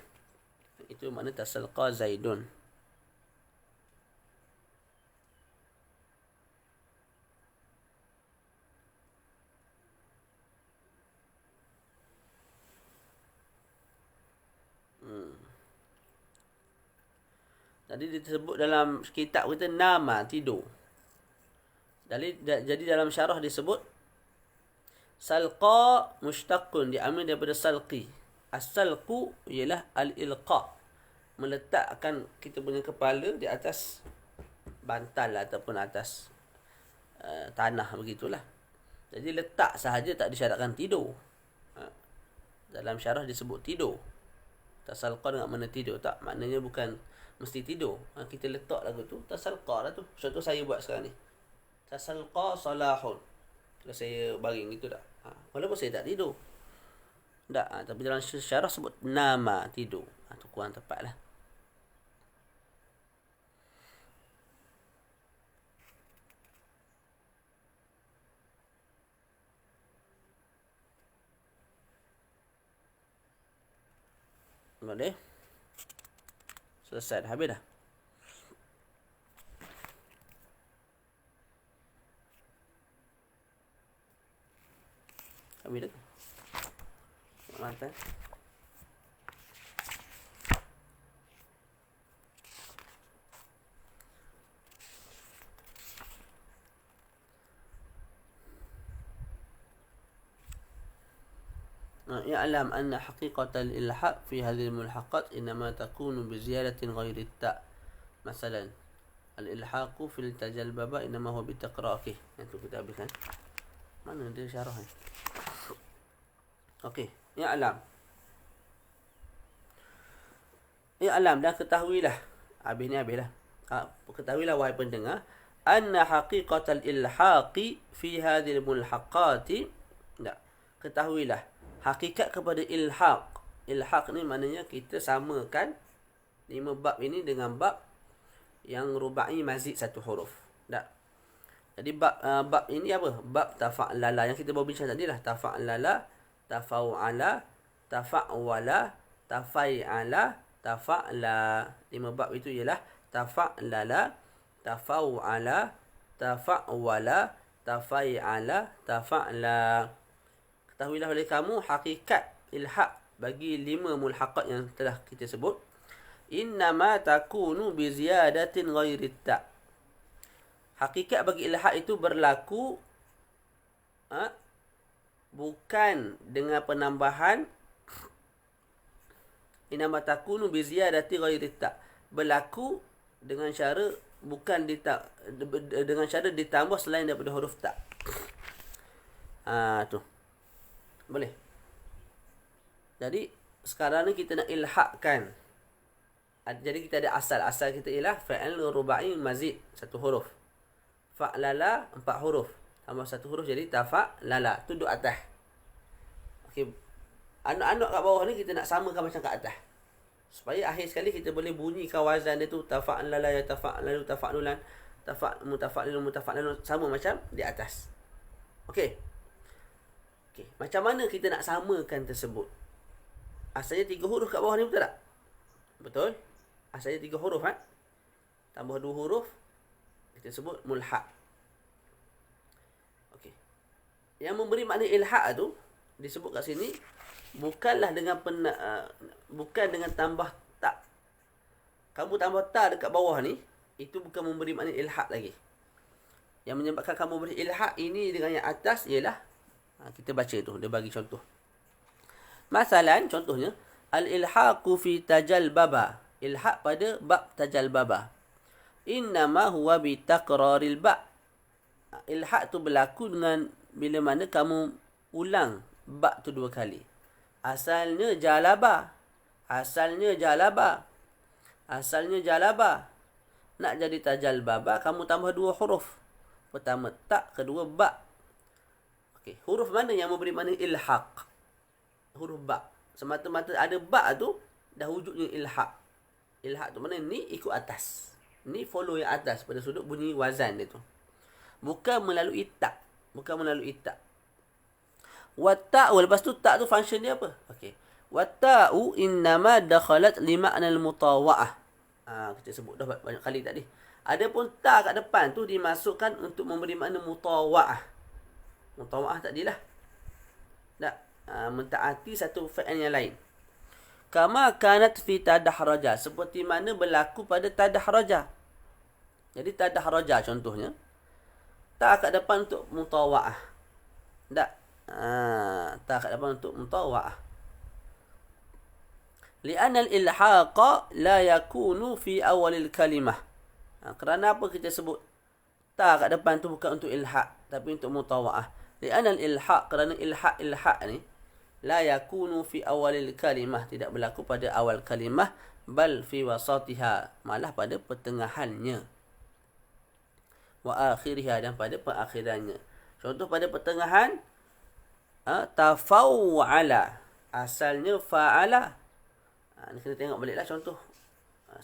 itu makna tasalqa zaidun. Jadi disebut dalam kitab kita nama tidur. Jadi dalam syarah disebut salqa mushtaqun, diambil daripada salqi. As-salqu ialah al-ilqa, meletakkan kita punya kepala di atas bantal ataupun atas tanah, begitulah. Jadi letak sahaja tak disyaratkan tidur. Dalam syarah disebut tidur. Tasalqa dengan mana tidur, tak maknanya bukan mesti tidur. Kita letak lagu tu, tasalqa lah tu. Contoh saya buat sekarang ni, tasalqa salahun, kalau saya baring gitu tak, walaupun saya tak tidur tak, tapi dalam syarah sebut nama tidur. Tu kurang tepat lah. Boleh? Selesai dah, habis dah. Habis dah. Mantap. يعلم أن حقيقة الإلحاق في هذه الملحقات إنما تكون بزيادة غير التاء. مثلا الإلحاق في التجلببة إنما هو بتقرأه. Itu kita habiskan. Mana dia syarah ni? Okey, ya'lam dan ketahuilah. Habislah. Ketahuilah wahai pendengar, anna haqiqatal ilhaqi fi hadhil mulhaqati. Ketahuilah hakikat kepada ilhaq. Ilhaq ni maknanya kita samakan 5 bab ini dengan bab yang rubai mazid 1 huruf. Tak. Jadi bab ini apa? Bab tafa'lala yang kita baru bincang tadi lah. Tafa'lala, tafa'ala, tafa'wala, tafai'ala, tafa'la. 5 bab itu ialah tafa'lala, tafa'ala, tafa'wala, tafai'ala, tafa'la. Ketahuilah oleh kamu hakikat ilhaq bagi 5 mulhaqat yang telah kita sebut. Innama takunu bi ziyadatin ghairi ta'. Hakikat bagi ilhaq itu berlaku bukan dengan penambahan. Innama takunu bi ziyadati ghairi ta'. Berlaku dengan cara bukan dengan cara ditambah selain daripada huruf ta'. Tu. Boleh. Jadi sekarang ni kita nak ilhaqkan. Jadi kita ada asal. Asal kita ialah fa'il rubai mazid, satu huruf. Fa'lala, 4 huruf. Tambah satu huruf jadi tafa'lala. Tu duduk atas. Okey. Anak-anak kat bawah ni kita nak samakan macam kat atas. Supaya akhir sekali kita boleh bunyikan wazan dia tu tafa'lala ya tafa'lalu tafa'lulan. Mutafa'lilun mutafa'lalun, sama macam di atas. Okey. Okey, macam mana kita nak samakan tersebut? Asalnya 3 huruf kat bawah ni, betul tak? Betul. Asalnya 3 huruf, tambah 2 huruf, kita sebut mulhaq. Okey. Yang memberi makna ilhaq tu disebut kat sini bukanlah dengan bukan dengan tambah tak. Kamu tambah ta dekat bawah ni, itu bukan memberi makna ilhaq lagi. Yang menyebabkan kamu beri ilhaq ini dengan yang atas ialah, kita baca tu, dia bagi contoh. Masalan, contohnya, al-ilhaqu fi tajalbaba. Ilhaq pada bab tajalbaba. Innama huwa bi taqraril ba'. Ilhaq tu berlaku dengan bila mana kamu ulang ba' tu 2 kali. Asalnya jalaba. Asalnya jalaba. Asalnya jalaba. Nak jadi tajalbaba, kamu tambah 2 huruf. Pertama tak, kedua ba'. Okey, huruf mana yang memberi makna ilhaq? Huruf ba'. Semata-mata ada ba' tu, dah wujudnya ilhaq. Ilhaq tu mana? Ni ikut atas. Ni follow yang atas pada sudut bunyi wazan dia tu. Bukan melalui tak. Bukan melalui tak. Watta'u, lepas tu tak tu function dia apa? Okey. Watta'u innama dakhalat li ma'na al-mutawa'ah. Kita sebut dah banyak kali tadi. Adapun ta kat depan tu dimasukkan untuk memberi makna mutawa'ah. Mutawa'ah tadilah. Tak. Mentaati satu fa'il yang lain. Kama kanat fi tadahraja. Seperti mana berlaku pada tadahraja. Jadi tadahraja contohnya. Ta kat depan untuk mutawa'ah. Tak. Ta kat depan untuk mutawa'ah. Li'anna al-ilhaqa la yakunu fi awalil kalimah. Kerana apa kita sebut ta kat depan tu bukan untuk ilhaq, tapi untuk mutawa'ah. Li'anna al-ilhaq, kerana ilhaq ni la yakunu fi awalil kalimah, tidak berlaku pada awal kalimah, bal fi wasatiha, malah pada pertengahannya, wa akhiriha, dan pada perakhirannya. Contoh pada pertengahan, tafawwala, asalnya fa'ala. Ni kita tengok baliklah contoh.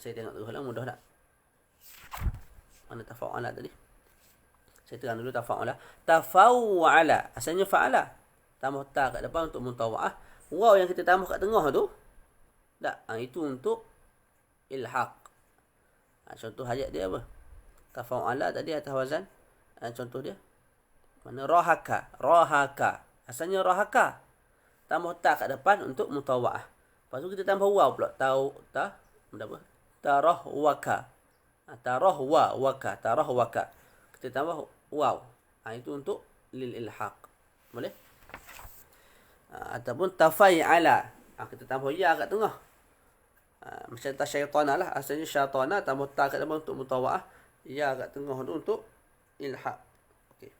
Saya tengok dulu lah, mudah tak? Mana tafawwala tadi? Saya terang dulu tafawwala. Tafawwala, asalnya fa'ala. Tambah ta kat depan untuk mutawa'ah. Waw yang kita tambah kat tengah tu, tak, itu untuk ilhaq. Contoh hajat dia apa? Tafa'ala tadi atas wazan. Contoh dia. Mana rahaka. Rahaka. Asalnya rahaka. Tambah ta kat depan untuk mutawa'ah. Lepas tu kita tambah waw pula. Apa? Tarahwaka. Tarahwaka. Tarahwaka. Kita tambah waw. Itu untuk lil ilhaq. Boleh? Ataupun tafai'ala. Kita tambah ya kat tengah. Macam tasyaitana lah. Asalnya syaitana, tambah ta kat depan untuk mutawa'ah. Ya kat tengah tu untuk ilhaq. Okey.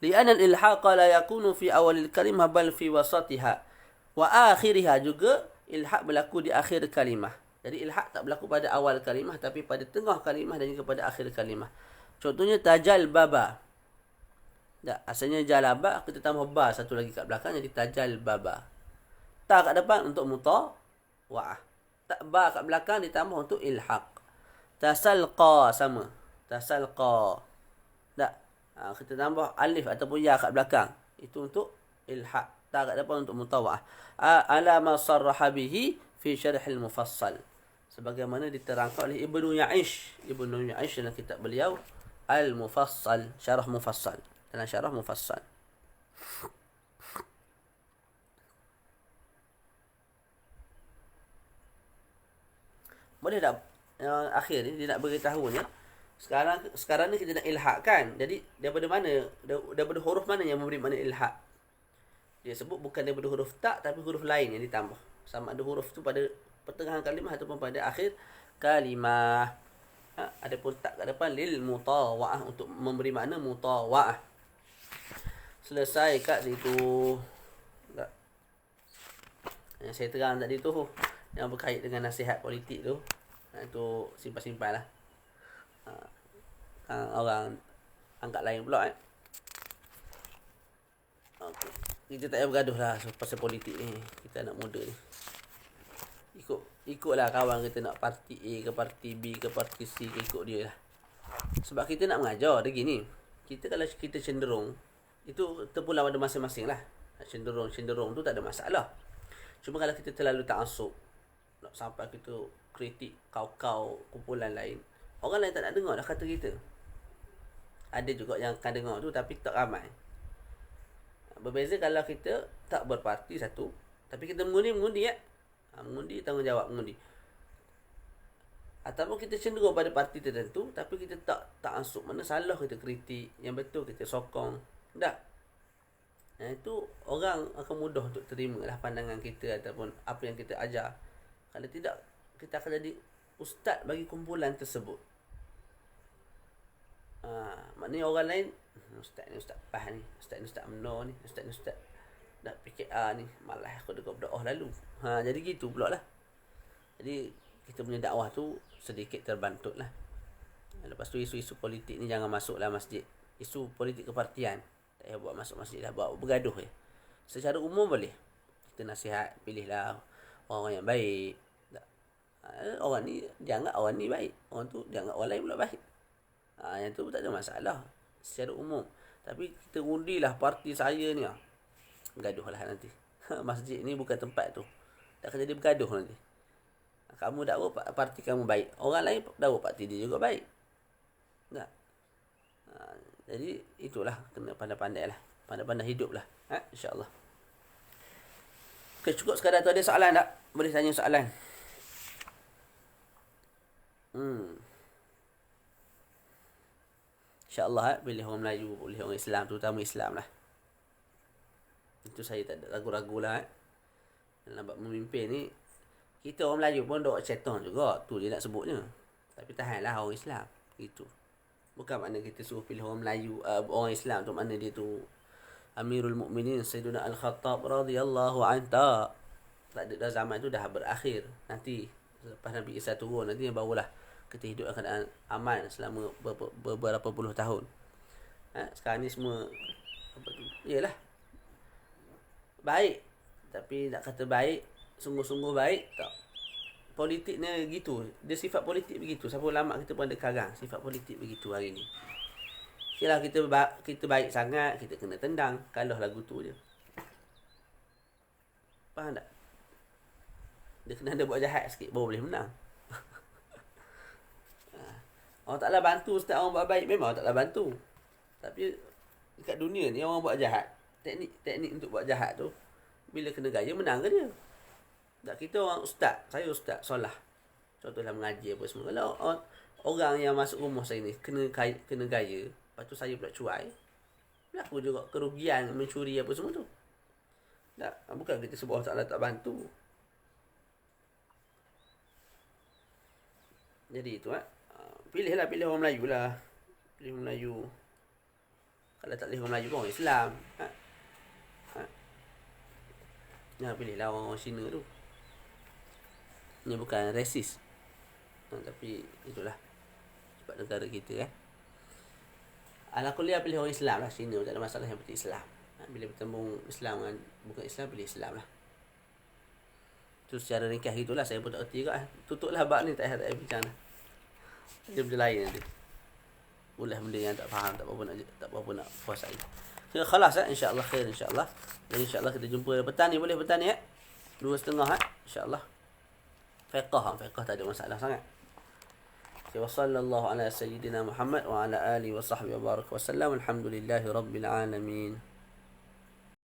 Li'anna al-ilhaqa la yakunu fi awalil kalimah bal fi wasatiha. Wa akhiriha, juga ilhaq berlaku di akhir kalimah. Jadi ilhaq tak berlaku pada awal kalimah, tapi pada tengah kalimah dan juga pada akhir kalimah. Contohnya tajal baba. Tak, asalnya jalaba, kita tambah ba satu lagi kat belakang, jadi tajal baba. Ta kat depan untuk mutawa'ah. Tak, ba kat belakang ditambah untuk ilhaq. Tasalqa, sama. Tasalqa. Tak, kita tambah alif ataupun ya kat belakang. Itu untuk ilhaq. Ta kat depan untuk mutawa'ah. Ala ma sarraha bihi fi syarhil mufassal. Sebagaimana diterangkan oleh Ibnu Ya'ish. Ibnu Ya'ish dalam kitab beliau Al-Mufassal, Syarah Mufassal. Dalam Syarah Mufassal. Boleh tak? Yang akhir ni dia nak beritahunya. Sekarang ni kita nak ilhaqkan. Jadi daripada mana? Daripada huruf mana yang memberi makna ilhaq? Dia sebut bukan daripada huruf tak, tapi huruf lain yang ditambah. Sama ada huruf tu pada pertengahan kalimah ataupun pada akhir kalimah. Adapun tak kat depan lil mutawa'ah, untuk memberi makna mutawa'ah. Selesai kat situ. Yang saya terang tadi tu, yang berkait dengan nasihat politik tu, itu simpan-simpan lah. Orang angkat lain pula okay. Kita tak payah bergaduh lah pasal politik ni. Kita anak muda ni, ikutlah kawan kita nak parti A ke parti B ke parti C ke, ikut dia lah. Sebab kita nak mengajar dia gini. Kita kalau kita cenderung, itu terpulang pada masing-masing lah. Cenderung tu tak ada masalah. Cuma kalau kita terlalu ta'assub, nak sampai kita kritik kau kumpulan lain, orang lain tak nak dengar dah kata kita. Ada juga yang akan dengar tu tapi tak ramai. Berbeza kalau kita tak berparti satu, tapi kita mengundi mengundi, tanggungjawab mengundi. Ataupun kita cenderung pada parti tertentu tapi kita tak ta'assub. Mana salah kita kritik, yang betul kita sokong. Tak. Itu orang akan mudah untuk terima lah pandangan kita ataupun apa yang kita ajar. Kalau tidak, kita akan jadi ustaz bagi kumpulan tersebut. Maknanya orang lain, ustaz ni ustaz Pah ni, ustaz ni ustaz Menor ni, ustaz ni ustaz dah PKA ni, malah aku dengar berdoa lalu. Jadi gitu pula lah. Jadi kita punya dakwah tu sedikit terbantut lah. Lepas tu isu-isu politik ni jangan masuk lah masjid. Isu politik kepartian tak payah buat masuk masjid lah, buat bergaduh je. Secara umum boleh kita nasihat, pilihlah orang yang baik. Orang ni dia anggap orang ni baik, orang tu dia anggap orang lain pula baik. Yang tu tak ada masalah secara umum. Tapi kita undilah parti saya ni, gaduh lah nanti. Masjid ni bukan tempat tu. Tak akan jadi bergaduh nanti. Kamu dakwa parti kamu baik, orang lain dakwa parti dia juga baik. Tak. Jadi itulah, kena pandai-pandai lah, pandai-pandai hidup lah. InsyaAllah. Okay, cukup sekadar tu. Ada soalan tak? Boleh tanya soalan. InsyaAllah pilih orang Melayu, pilih orang Islam, terutama Islam lah. Itu saya tak ada ragu-ragu lah. Dalam bab memimpin ni, kita orang Melayu pun dok syaitan juga. Tu dia nak sebutnya. Tapi tahanlah orang Islam. Itu. Bukan makna kita suruh pilih orang Melayu, orang Islam tu makna dia tu Amirul Mukminin Sayyidina Al-Khattab radhiyallahu anhu. Tak ada, dah zaman tu dah berakhir. Nanti lepas Nabi Isa turun, nanti barulah kita hidup dalam keadaan aman selama beberapa puluh tahun. Sekarang ni semua apa tu? Yalah. Baik. Tapi nak kata baik, sungguh-sungguh baik tak. Politiknya gitu. Dia sifat politik begitu. Siapa ulama kita pun ada karang sifat politik begitu hari ni. Kira kita baik sangat, kita kena tendang. Kalah lagu tu je. Faham tak? Dia kena ada buat jahat sikit baru boleh menang. Allah Ta'ala bantu setiap orang buat baik. Memang Allah Ta'ala bantu. Tapi dekat dunia ni orang buat jahat, teknik untuk buat jahat tu, bila kena gaya menang ke dia? Tak, kita orang ustaz. Saya ustaz solah, contohlah mengaji apa semua. Kalau orang yang masuk rumah saya ni kena gaya, lepas tu saya pula cuai, berlaku juga kerugian, mencuri apa semua tu. Tak, bukan kita sebut Allah Ta'ala tak bantu. Jadi itu pilih orang Melayu lah. Pilih orang Melayu. Kalau tak pilih orang Melayu pun orang Islam. Pilihlah orang Cina tu. Ini bukan resis. Tapi itulah sebab negara kita kan. Ala kuliah pilih orang Islam lah. Cina tak ada masalah, yang penting Islam. Bila bertemu Islam dengan bukan Islam, pilih Islam lah. Itu secara ringkas gitulah. Saya pun tak erti juga. Tutuplah bab ni, tak payah bincang lah. Dia benda lain nanti. Boleh benda yang tak faham, tak apa-apa nak puasai. Kira khalas insya-Allah khair insya-Allah. Dan insya-Allah kita jumpa petang ni, boleh petang ni 2:30 insya-Allah. Fiqh tak ada masalah sangat. Wa sallallahu ala sayyidina Muhammad wa ala alihi wa sahbihi wa baraka wa sallam. Alhamdulillahirabbil alamin.